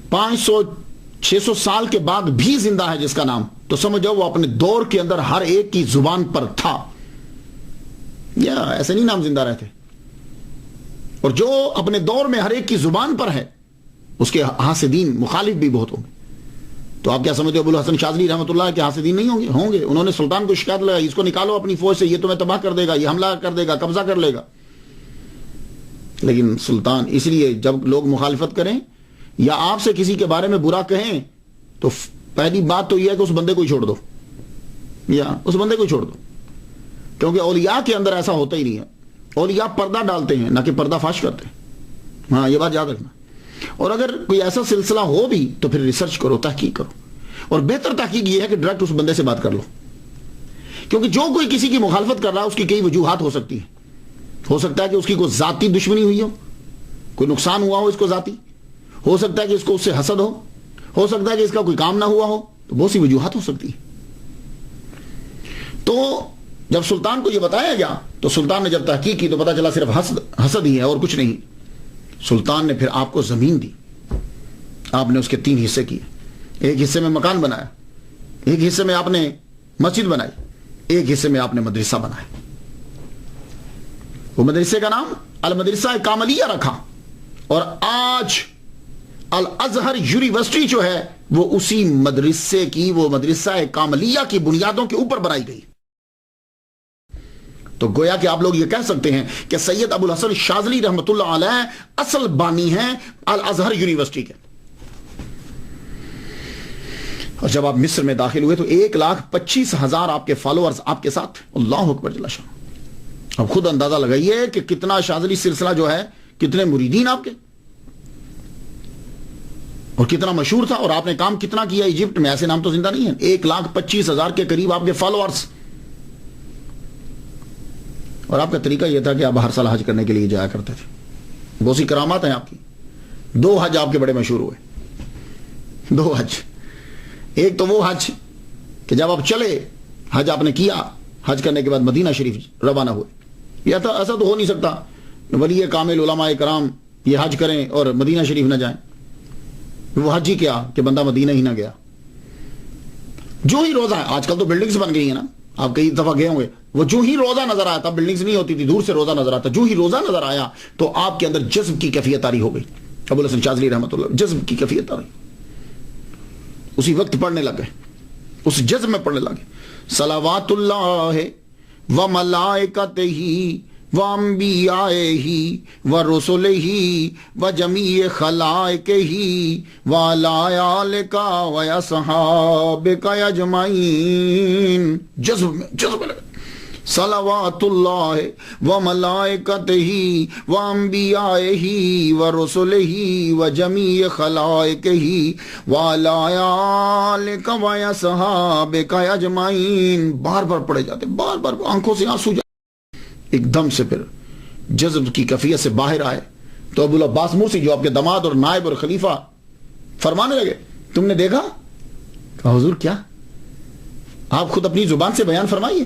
500-600 سال کے بعد بھی زندہ ہے جس کا نام، تو سمجھو وہ اپنے دور کے اندر ہر ایک کی زبان پر تھا. یا ایسے نہیں نام زندہ رہتے. اور جو اپنے دور میں ہر ایک کی زبان پر ہے اس کے حاسدین مخالف بھی بہت ہوں گے. تو آپ کیا سمجھتے ہو ابوالحسن شاذلی رحمۃ اللہ کے حاسدین نہیں ہوں گے؟ ہوں گے. انہوں نے سلطان کو شکایت لگائی، اس کو نکالو اپنی فوج سے، یہ تمہیں تباہ کر دے گا، یہ حملہ کر دے گا، قبضہ کر لے گا. لیکن سلطان، اس لیے جب لوگ مخالفت کریں یا آپ سے کسی کے بارے میں برا کہیں تو پہلی بات تو یہ ہے کہ اس بندے کو ہی چھوڑ دو، یا اس بندے کو ہی چھوڑ دو. کیونکہ اولیاء کے اندر ایسا ہوتا ہی نہیں ہے. اولیاء پردہ ڈالتے ہیں نہ کہ پردہ فاش کرتے ہیں. ہاں، یہ بات یاد رکھنا. اور اگر کوئی ایسا سلسلہ ہو بھی تو پھر ریسرچ کرو، تحقیق کرو. اور بہتر تحقیق یہ ہے کہ ڈائریکٹ اس بندے سے بات کر لو. کیونکہ جو کوئی کسی کی مخالفت کر رہا ہے اس کی کئی وجوہات ہو سکتی ہیں. ہو سکتا ہے کہ اس کی کوئی ذاتی دشمنی ہوئی ہو، کوئی نقصان ہوا ہو اس کو ذاتی. ہو سکتا ہے کہ اس کو اس سے حسد ہو سکتا ہے کہ اس کا کوئی کام نہ ہوا ہو. تو بہت سی وجوہات ہو سکتی ہیں. تو جب سلطان کو یہ بتایا گیا تو سلطان نے جب تحقیق کی تو پتا چلا صرف حسد ہی ہے اور کچھ نہیں. سلطان نے پھر آپ کو زمین دی. آپ نے اس کے 3 حصے کیے. ایک حصے میں مکان بنایا، ایک حصے میں آپ نے مسجد بنائی، ایک حصے میں آپ نے مدرسہ بنایا. وہ مدرسے کا نام المدرسہ کاملیہ رکھا. اور آج الازہر یونیورسٹی جو ہے وہ اسی مدرسے کی، وہ مدرسہ کاملیہ کی بنیادوں کے اوپر بنائی گئی. تو گویا کہ آپ لوگ یہ کہہ سکتے ہیں کہ سید ابوالحسن شاذلی رحمۃ اللہ علیہ اصل بانی ہیں الازہر یونیورسٹی کے. اور جب آپ مصر میں داخل ہوئے تو 1,25,000 آپ کے فالوورز آپ کے ساتھ. اللہ اکبر جل شان. اب خود اندازہ لگائیے کہ کتنا شاذلی سلسلہ جو ہے، کتنے مریدین آپ کے، اور کتنا مشہور تھا. اور آپ نے کام کتنا کیا ایجپٹ میں. ایسے نام تو زندہ نہیں ہیں. 1,25,000 کے قریب آپ کے فالوورز. اور آپ کا طریقہ یہ تھا کہ آپ ہر سال حج کرنے کے لیے جایا کرتے تھے. بہت سی کرامات ہیں آپ کی. 2 حج آپ کے بڑے مشہور ہوئے. 2 حج. ایک تو وہ حج کہ جب آپ چلے، حج آپ نے کیا، حج کرنے کے بعد مدینہ شریف روانہ ہوئے. یہ تھا ایسا تو ہو نہیں سکتا ولی کامل علماء کرام یہ حج کریں اور مدینہ شریف نہ جائیں. وہ حج ہی کیا کہ بندہ مدینہ ہی نہ گیا. جو ہی روزہ ہے، آج کل تو بلڈنگز بن گئی ہیں نا، آپ کئی دفعہ گئے ہوں گے. وہ جو ہی روزہ نظر آیا تھا، بلڈنگز نہیں ہوتی تھی، دور سے روزہ نظر آتا. جو ہی روزہ نظر آیا تو آپ کے اندر جذب کی کیفیت طاری ہو گئی. ابوالحسن شاذلی رحمۃ اللہ جذب کی کیفیت طاری. اسی وقت پڑھنے لگے، اس جذب میں پڑھنے لگے. صلوات اللہ و ملائکتہ و انبیائہ و رسلہ و جمیع خلائقہ و علی آلہ و اصحابہ اجمعین. جذب میں لگے. صلوات اللہ و ملائکتہ و انبیائہ و رسلہ و جمیع خلائقہ و علی آلہ و اصحابہ اجمعین. بار بار پڑھے جاتے، بار بار آنکھوں سے آنسو جاتے. ایک دم سے پھر جذب کی کیفیت سے باہر آئے تو ابو العباس مرسی جو آپ کے داماد اور نائب اور خلیفہ فرمانے لگے، تم نے دیکھا؟ کہا حضور کیا؟ آپ خود اپنی زبان سے بیان فرمائیے.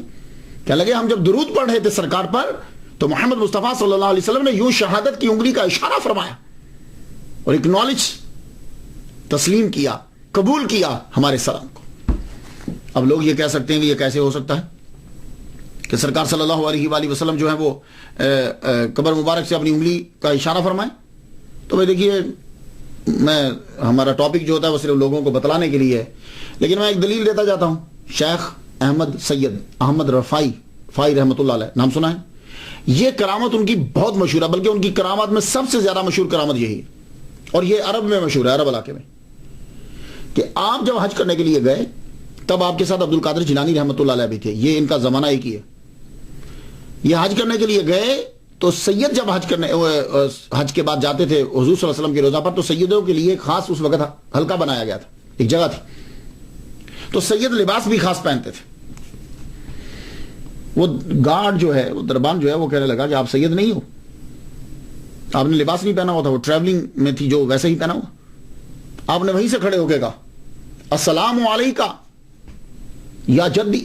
کیا لگے ہم جب درود پڑھ رہے تھے سرکار پر تو محمد مصطفیٰ صلی اللہ علیہ وسلم نے یوں شہادت کی انگلی کا اشارہ فرمایا اور اکنالج تسلیم کیا، قبول کیا ہمارے سلام کو. اب لوگ یہ کہہ سکتے ہیں کہ یہ کیسے ہو سکتا ہے کہ سرکار صلی اللہ علیہ وآلہ وسلم جو ہے وہ قبر مبارک سے اپنی انگلی کا اشارہ فرمائیں. تو بھائی دیکھیے، ہمارا ٹاپک جو ہوتا ہے وہ صرف لوگوں کو بتلانے کے لیے ہے، لیکن میں ایک دلیل دیتا جاتا ہوں. شیخ احمد سید احمد رفائی رحمۃ اللہ علیہ، نام سنا ہے؟ یہ کرامت ان کی بہت مشہور ہے، بلکہ ان کی کرامات میں سب سے زیادہ مشہور کرامت یہی ہے. اور یہ عرب میں مشہور ہے، عرب علاقے میں، کہ آپ جب حج کرنے کے لیے گئے تب آپ کے ساتھ عبد القادر جیلانی رحمۃ اللہ علیہ بھی تھے. یہ ان کا زمانہ ایک ہی ہے. یہ حج کرنے کے لیے گئے تو سید جب حج کے بعد جاتے تھے حضور صلی اللہ علیہ وسلم کے روضہ پر، تو سیدوں کے لیے خاص اس وقت حلقہ بنایا گیا تھا. ایک جگہ تھی. تو سید لباس بھی خاص پہنتے تھے. وہ گارڈ جو ہے، وہ دربان جو ہے، وہ کہنے لگا کہ آپ سید نہیں ہو، آپ نے لباس نہیں پہنا ہوا تھا، وہ ٹریولنگ میں تھی جو ویسے ہی پہنا ہوا. آپ نے وہیں سے کھڑے ہو کے کہا السلام علیکہ یا جدی.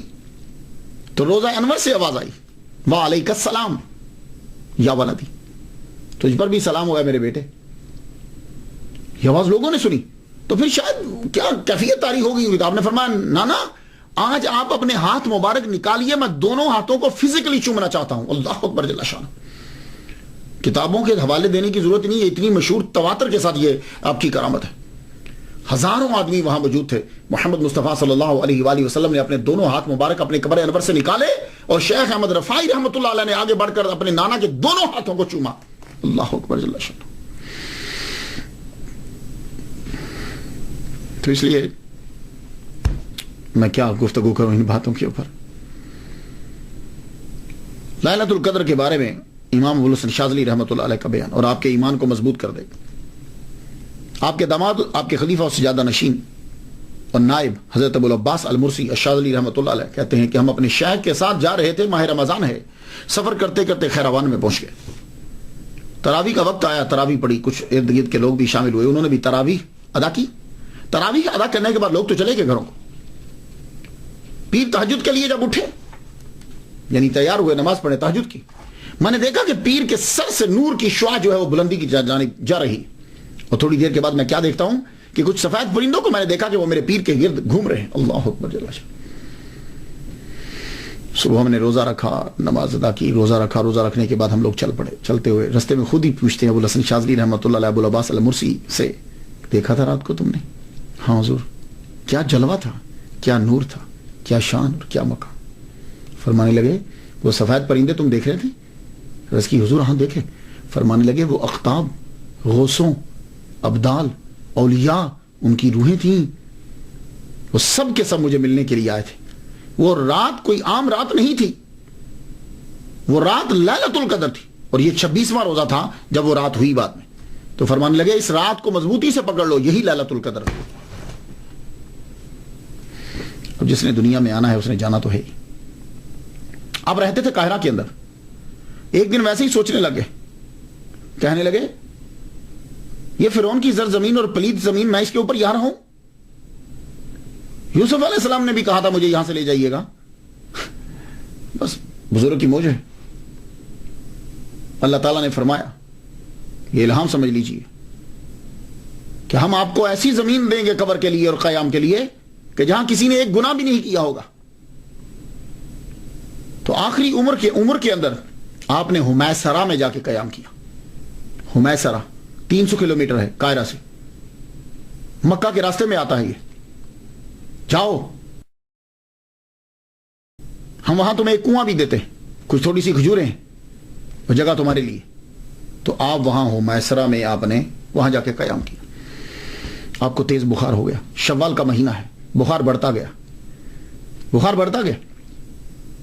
تو روزہ انور سے آواز آئی وعلیکہ السلام یا ولدی، تجھ پر بھی سلام ہوگا میرے بیٹے. یہ آواز لوگوں نے سنی تو پھر شاید کیا کیفیت تاریخ ہوگی. تو آپ نے فرمایا نانا آج آپ اپنے ہاتھ مبارک نکالیے، میں دونوں ہاتھوں کو فزیکلی چومنا چاہتا ہوں. اللہ اکبر جل شان. کتابوں کے حوالے دینے کی ضرورت نہیں ہے، اتنی مشہور تواتر کے ساتھ یہ آپ کی کرامت ہے. ہزاروں آدمی وہاں موجود تھے. محمد مصطفیٰ صلی اللہ علیہ وآلہ وسلم نے اپنے دونوں ہاتھ مبارک اپنے قبر انور سے نکالے اور شیخ احمد رفاعی رحمۃ اللہ علیہ نے آگے بڑھ کر اپنے نانا کے دونوں ہاتھوں کو چوما. اللہ اکبر جل شان. تو اس لیے میں کیا گفتگو کروں ان باتوں کے اوپر. لیلۃ القدر کے بارے میں امام ابو الحسن شاذلی رحمۃ اللہ علیہ کا بیان اور آپ کے ایمان کو مضبوط کر دے گا. آپ کے داماد، آپ کے خلیفہ اور سجادہ نشین اور نائب حضرت ابو العباس المرسی الشاذلی رحمۃ اللہ علیہ کہتے ہیں کہ ہم اپنے شیخ کے ساتھ جا رہے تھے، ماہ رمضان ہے، سفر کرتے کرتے خیروان میں پہنچ گئے. تراویح کا وقت آیا، تراویح پڑھی، کچھ ارد گرد کے لوگ بھی شامل ہوئے، انہوں نے بھی تراویح ادا کی. تراویح ادا کرنے کے بعد لوگ تو چلے گئے گھروں کو. پیر تہجد کے لیے جب اٹھے، یعنی تیار ہوئے نماز پڑھے تہجد کی، میں نے دیکھا کہ پیر کے سر سے نور کی شعاع جو ہے وہ بلندی کی جانب جا رہی. اور تھوڑی دیر کے بعد میں کیا دیکھتا ہوں کہ کچھ سفید پرندوں کو میں نے دیکھا کہ وہ میرے پیر کے گرد گھوم رہے ہیں. اللہ اکبر جل شان. صبح ہم نے روزہ رکھا، نماز ادا کی، روزہ رکھا. روزہ رکھنے کے بعد ہم لوگ چل پڑے. چلتے ہوئے رستے میں خود ہی پوچھتے ہیں ابو الحسن شاذلی رحمۃ اللہ علیہ ابو العباس المرسی سے، دیکھا تھا رات کو تم نے؟ ہاں حضور. کیا جلوہ تھا، کیا نور تھا، کیا شان اور کیا مقام. فرمانے لگے وہ سفید پرندے تم دیکھ رہے تھے؟ رس کی حضور ہاں دیکھے. فرمانے لگے وہ اقطاب، غوثوں، ابدال، اولیاء، ان کی روحیں تھیں، وہ سب کے سب مجھے ملنے کے لیے آئے تھے. وہ رات کوئی عام رات نہیں تھی، وہ رات لیلۃ القدر تھی اور یہ 26واں روزہ تھا جب وہ رات ہوئی بعد میں. تو فرمانے لگے اس رات کو مضبوطی سے پکڑ لو، یہی لیلۃ القدر ہے. اب جس نے دنیا میں آنا ہے اس نے جانا تو ہے ہی. آپ رہتے تھے قاہرہ کے اندر. ایک دن ویسے ہی سوچنے لگے، کہنے لگے یہ فرعون کی زرزمین اور پلید زمین، میں اس کے اوپر یہاں رہوں؟ یوسف علیہ السلام نے بھی کہا تھا مجھے یہاں سے لے جائیے گا. بس بزرگ کی موج ہے. اللہ تعالیٰ نے فرمایا، یہ الہام سمجھ لیجئے، کہ ہم آپ کو ایسی زمین دیں گے قبر کے لیے اور قیام کے لیے کہ جہاں کسی نے ایک گناہ بھی نہیں کیا ہوگا. تو آخری عمر کے اندر آپ نے ہمیسرہ میں جا کے قیام کیا. ہمیسرہ 300 کلومیٹر ہے قاہرہ سے، مکہ کے راستے میں آتا ہے. یہ جاؤ، ہم وہاں تمہیں ایک کنواں بھی دیتے ہیں، کچھ تھوڑی سی کھجوریں ہیں، وہ جگہ تمہارے لیے. تو آپ وہاں ہمیسرہ میں آپ نے وہاں جا کے قیام کیا. آپ کو تیز بخار ہو گیا. شوال کا مہینہ ہے، بخار بڑھتا گیا، بخار بڑھتا گیا.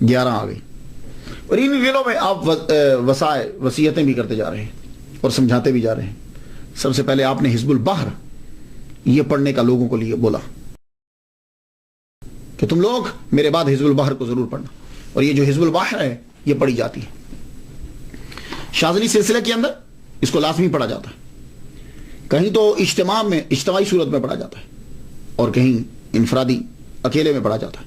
11 آ گئی. اور ان دنوں میں آپ وصیتیں بھی کرتے جا رہے ہیں اور سمجھاتے بھی جا رہے ہیں. سب سے پہلے آپ نے حزب البحر یہ پڑھنے کا لوگوں کو لیے بولا کہ تم لوگ میرے بعد حزب البحر کو ضرور پڑھنا. اور یہ جو حزب البحر ہے یہ پڑھی جاتی ہے. شاذلی سلسلے کے اندر اس کو لازمی پڑھا جاتا ہے. کہیں تو اجتماع میں، اجتماعی صورت میں پڑھا جاتا ہے، اور کہیں انفرادی اکیلے میں پڑھا جاتا ہے.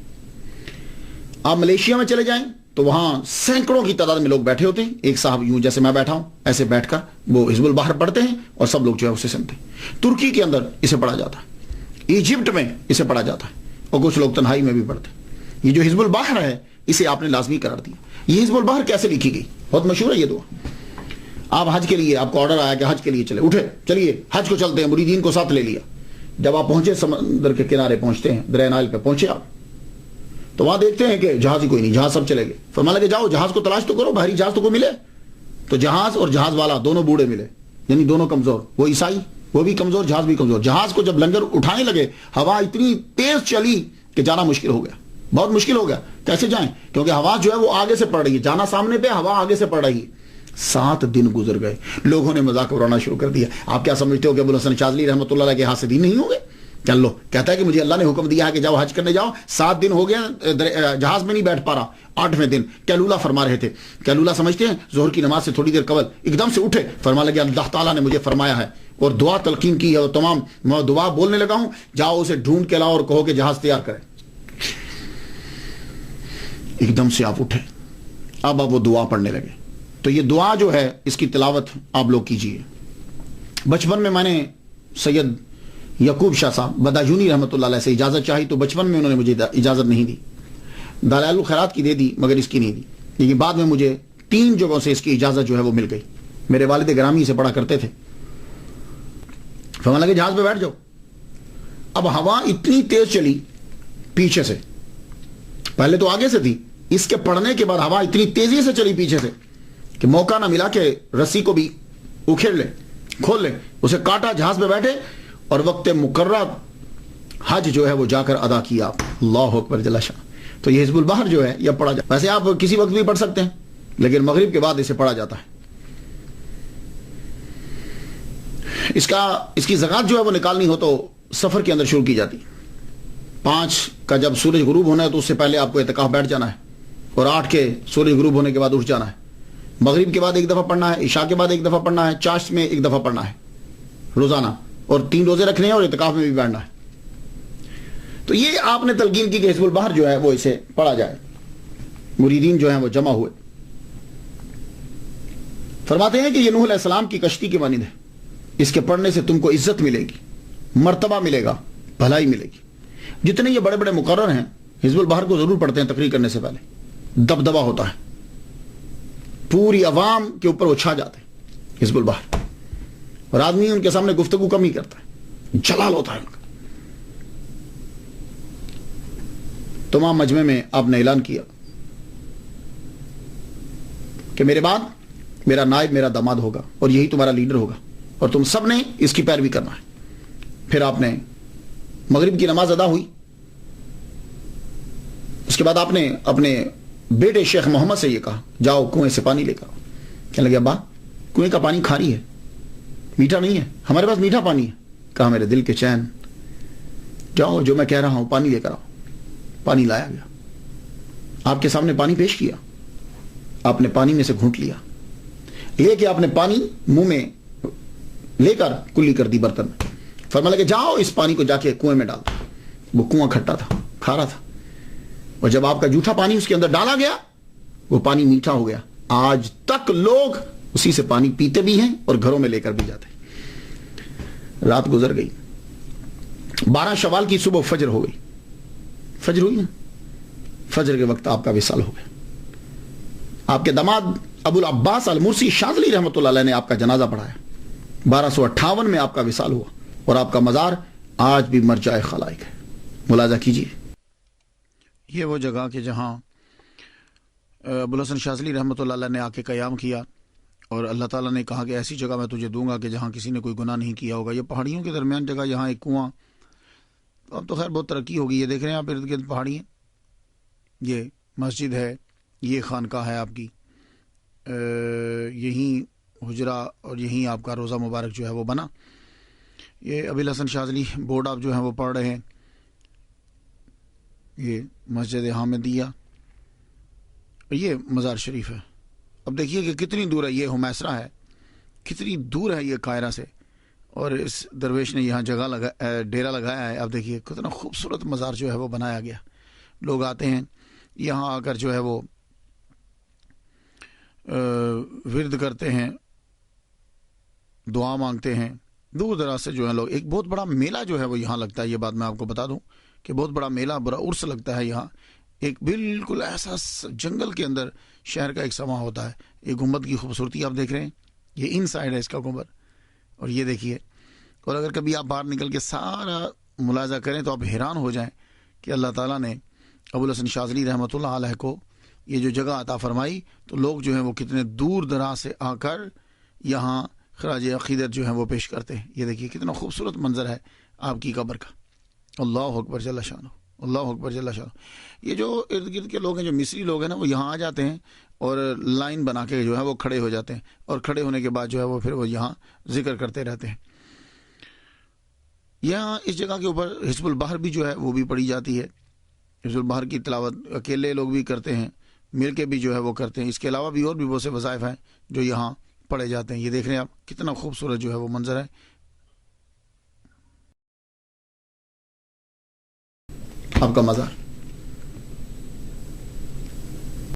آپ ملیشیا میں چلے جائیں تو وہاں سینکڑوں کی تعداد میں لوگ بیٹھے ہوتے ہیں. ایک صاحب یوں جیسے میں بیٹھا ہوں ایسے بیٹھ کر وہ حزب البحر پڑھتے ہیں اور سب لوگ جو ہے اسے سنتے ہیں. ترکی کے اندر اسے پڑھا جاتا ہے، ایجپٹ میں اسے پڑھا جاتا ہے، اور کچھ لوگ تنہائی میں بھی پڑھتے ہیں. یہ جو حزب البحر ہے اسے آپ نے لازمی قرار دیا. یہ حزب البحر کیسے لکھی گئی؟ بہت مشہور ہے یہ دعا. آپ حج کے لیے، آپ کو آرڈر آیا کہ حج کے لیے چلے، اٹھے چلیے حج کو چلتے ہیں، مریدین کو ساتھ لے لیا. جب آپ پہنچے سمندر کے کنارے پہنچتے ہیں، دریا نائل پہ پہنچے آپ، تو وہاں دیکھتے ہیں کہ جہاز ہی کوئی نہیں، جہاز سب چلے گئے. فرمانے لگے جاؤ جہاز کو تلاش تو کرو، باہری جہاز تو کوئی ملے. تو جہاز اور جہاز والا دونوں بوڑھے ملے، یعنی دونوں کمزور. وہ عیسائی، وہ بھی کمزور، جہاز بھی کمزور. جہاز کو جب لنگر اٹھانے لگے، ہوا اتنی تیز چلی کہ جانا مشکل ہو گیا، بہت مشکل ہو گیا. کیسے جائیں؟ کیونکہ ہوا جو ہے وہ آگے سے پڑ رہی ہے، جانا سامنے پہ، ہوا آگے سے پڑ رہی ہے. 7 دن گزر گئے. لوگوں نے مذاق اڑانا شروع کر دیا. آپ کیا سمجھتے ہو کہ ابو الحسن شاذلی رحمۃ اللہ علیہ کے ہاتھ سے دین نہیں ہو گئے؟ چل لو. کہتا ہے کہ مجھے اللہ نے حکم دیا ہے کہ جاؤ حج کرنے جاؤ. 7 دن ہو گیا جہاز میں نہیں بیٹھ پا رہا. 8ویں دن کیلولہ فرما رہے تھے. کیلولہ سمجھتے ہیں؟ ظہر کی نماز سے تھوڑی دیر قبل ایک دم سے اٹھے, فرما لگے اللہ تعالیٰ نے مجھے فرمایا ہے, اور دعا تلقین کی ہے, اور تمام میں دعا بولنے لگا ہوں, جاؤ اسے ڈھونڈ کے لاؤ اور کہو کہ جہاز تیار کرے. ایک دم سے آپ اٹھے, اب وہ دعا پڑھنے لگے. تو یہ دعا جو ہے اس کی تلاوت آپ لوگ کیجئے. بچپن میں نے سید یعقوب شاہ صاحب بدایونی رحمۃ اللہ علیہ سے اجازت چاہی, تو بچپن میں انہوں نے مجھے اجازت نہیں دی. دلائل الخیرات کی دے دی مگر اس کی نہیں دی. لیکن بعد میں مجھے 3 جگہوں سے اس کی اجازت جو ہے وہ مل گئی. میرے والد گرامی سے پڑھا کرتے تھے. فرمانے لگے جہاز پہ بیٹھ جاؤ. اب ہوا اتنی تیز چلی پیچھے سے, پہلے تو آگے سے تھی, اس کے پڑھنے کے بعد ہوا اتنی تیزی سے چلی پیچھے سے کہ موقع نہ ملا کہ رسی کو بھی اکھیڑ لے, کھول لے. اسے کاٹا, جہاز پہ بیٹھے اور وقت مقررہ حج جو ہے وہ جا کر ادا کیا. اللہ اکبر جل شان. تو یہ حزب البحر جو ہے یہ پڑھا جاتا ہے. ویسے آپ کسی وقت بھی پڑھ سکتے ہیں, لیکن مغرب کے بعد اسے پڑھا جاتا ہے. اس کی زکات جو ہے وہ نکالنی ہو تو سفر کے اندر شروع کی جاتی. 5 کا جب سورج غروب ہونا ہے تو اس سے پہلے آپ کو اعتکاف بیٹھ جانا ہے, اور 8 کے سورج غروب ہونے کے بعد اٹھ جانا ہے. مغرب کے بعد 1 دفعہ پڑھنا ہے, عشاء کے بعد 1 دفعہ پڑھنا ہے, چاشت میں 1 دفعہ پڑھنا ہے روزانہ, اور 3 روزے رکھنے ہیں اور اعتکاف میں بھی بیٹھنا ہے. تو یہ آپ نے تلقین کی کہ حزب البحر جو ہے وہ اسے پڑھا جائے. مریدین جو ہیں وہ جمع ہوئے. فرماتے ہیں کہ یہ نوح علیہ السلام کی کشتی کی مانند ہے, اس کے پڑھنے سے تم کو عزت ملے گی, مرتبہ ملے گا, بھلائی ملے گی. جتنے یہ بڑے بڑے مقرر ہیں حزب البحر کو ضرور پڑھتے ہیں تقریر کرنے سے پہلے. دبدبا ہوتا ہے, پوری عوام کے اوپر وہ چھا جاتے ہیں حزب البحر, اور آدمی ان کے سامنے گفتگو کم ہی کرتا ہے, جلال ہوتا ہے ان کا. تمام مجمع میں آپ نے اعلان کیا کہ میرے بعد میرا نائب میرا داماد ہوگا, اور یہی تمہارا لیڈر ہوگا, اور تم سب نے اس کی پیروی کرنا ہے. پھر آپ نے مغرب کی نماز ادا ہوئی. اس کے بعد آپ نے اپنے بیٹے شیخ محمد سے یہ کہا جاؤ کنویں سے پانی لے کر. کہنے لگے ابا کنویں کا پانی کھاری ہے, میٹھا نہیں ہے, ہمارے پاس میٹھا پانی ہے. کہا میرے دل کے چین, جاؤ جو میں کہہ رہا ہوں پانی لے کر آؤ. پانی لایا گیا, آپ کے سامنے پانی پیش کیا. آپ نے پانی میں سے گھونٹ لیا, لے کے آپ نے پانی منہ میں لے کر کلی کر دی برتن میں. فرمایا کہ جاؤ اس پانی کو جا کے کنویں میں ڈال. وہ کنواں کھٹا تھا, کھارا تھا, اور جب آپ کا جھوٹا پانی اس کے اندر ڈالا گیا وہ پانی میٹھا ہو گیا. آج تک لوگ اسی سے پانی پیتے بھی ہیں اور گھروں میں لے کر بھی جاتے ہیں. رات گزر گئی, 12 شوال کی صبح فجر ہو گئی. فجر ہوئی نا, فجر کے وقت آپ کا وصال ہو گیا. آپ کے داماد ابو العباس المرسی شاذلی رحمۃ اللہ علیہ نے آپ کا جنازہ پڑھایا. 1258 میں آپ کا وصال ہوا, اور آپ کا مزار آج بھی مرجع خلائق ہے. ملاحظہ کیجیے, یہ وہ جگہ کہ جہاں ابو الحسن شاذلی رحمۃ اللہ علیہ نے آ کے قیام کیا, اور اللہ تعالیٰ نے کہا کہ ایسی جگہ میں تجھے دوں گا کہ جہاں کسی نے کوئی گناہ نہیں کیا ہوگا. یہ پہاڑیوں کے درمیان جگہ, یہاں ایک کنواں. اب تو خیر بہت ترقی ہوگی. یہ دیکھ رہے ہیں آپ ارد گرد پہاڑی ہیں, یہ مسجد ہے, یہ خانقاہ ہے آپ کی, یہیں حجرہ اور یہیں آپ کا روزہ مبارک جو ہے وہ بنا. یہ ابو الحسن شاذلی بورڈ آپ جو ہیں وہ پڑھ رہے ہیں. یہ مسجد حامدیہ, یہ مزار شریف ہے. اب دیکھیے کہ کتنی دور ہے, یہ ہمیسرا ہے, کتنی دور ہے یہ قاہرہ سے, اور اس درویش نے یہاں جگہ ڈیرا لگایا ہے. اب دیکھیے کتنا خوبصورت مزار جو ہے وہ بنایا گیا. لوگ آتے ہیں یہاں آ کر جو ہے وہ ورد کرتے ہیں, دعا مانگتے ہیں. دور دراز سے جو ہے لوگ, ایک بہت بڑا میلہ جو ہے وہ یہاں لگتا ہے. یہ بات میں آپ کو بتا دوں کہ بہت بڑا میلہ, بڑا عرس لگتا ہے یہاں. ایک بالکل ایسا جنگل کے اندر شہر کا ایک سما ہوتا ہے. یہ گنبد کی خوبصورتی آپ دیکھ رہے ہیں, یہ ان سائڈ ہے اس کا گنبد, اور یہ دیکھیے. اور اگر کبھی آپ باہر نکل کے سارا ملاحظہ کریں تو آپ حیران ہو جائیں کہ اللہ تعالیٰ نے ابو الحسن شاذلی رحمۃ اللہ علیہ کو یہ جو جگہ عطا فرمائی, تو لوگ جو ہیں وہ کتنے دور دراز سے آ کر یہاں خراج عقیدت جو ہے وہ پیش کرتے ہیں. یہ دیکھیے کتنا خوبصورت منظر ہے آپ کی قبر کا. اللہ اکبر جل شانہ, اللہ اکبر جل شانہ. یہ جو ارد گرد کے لوگ ہیں, جو مصری لوگ ہیں نا, وہ یہاں آ جاتے ہیں اور لائن بنا کے جو ہے وہ کھڑے ہو جاتے ہیں, اور کھڑے ہونے کے بعد جو ہے وہ پھر وہ یہاں ذکر کرتے رہتے ہیں. یہاں اس جگہ کے اوپر حزب البحر بھی جو ہے وہ بھی پڑھی جاتی ہے. حزب البحر کی تلاوت اکیلے لوگ بھی کرتے ہیں, مل کے بھی جو ہے وہ کرتے ہیں. اس کے علاوہ بھی اور بھی بہت سے وظائف ہیں جو یہاں پڑھے جاتے ہیں. یہ دیکھ رہے ہیں آپ کتنا خوبصورت جو ہے وہ منظر ہے. آپ کا مزار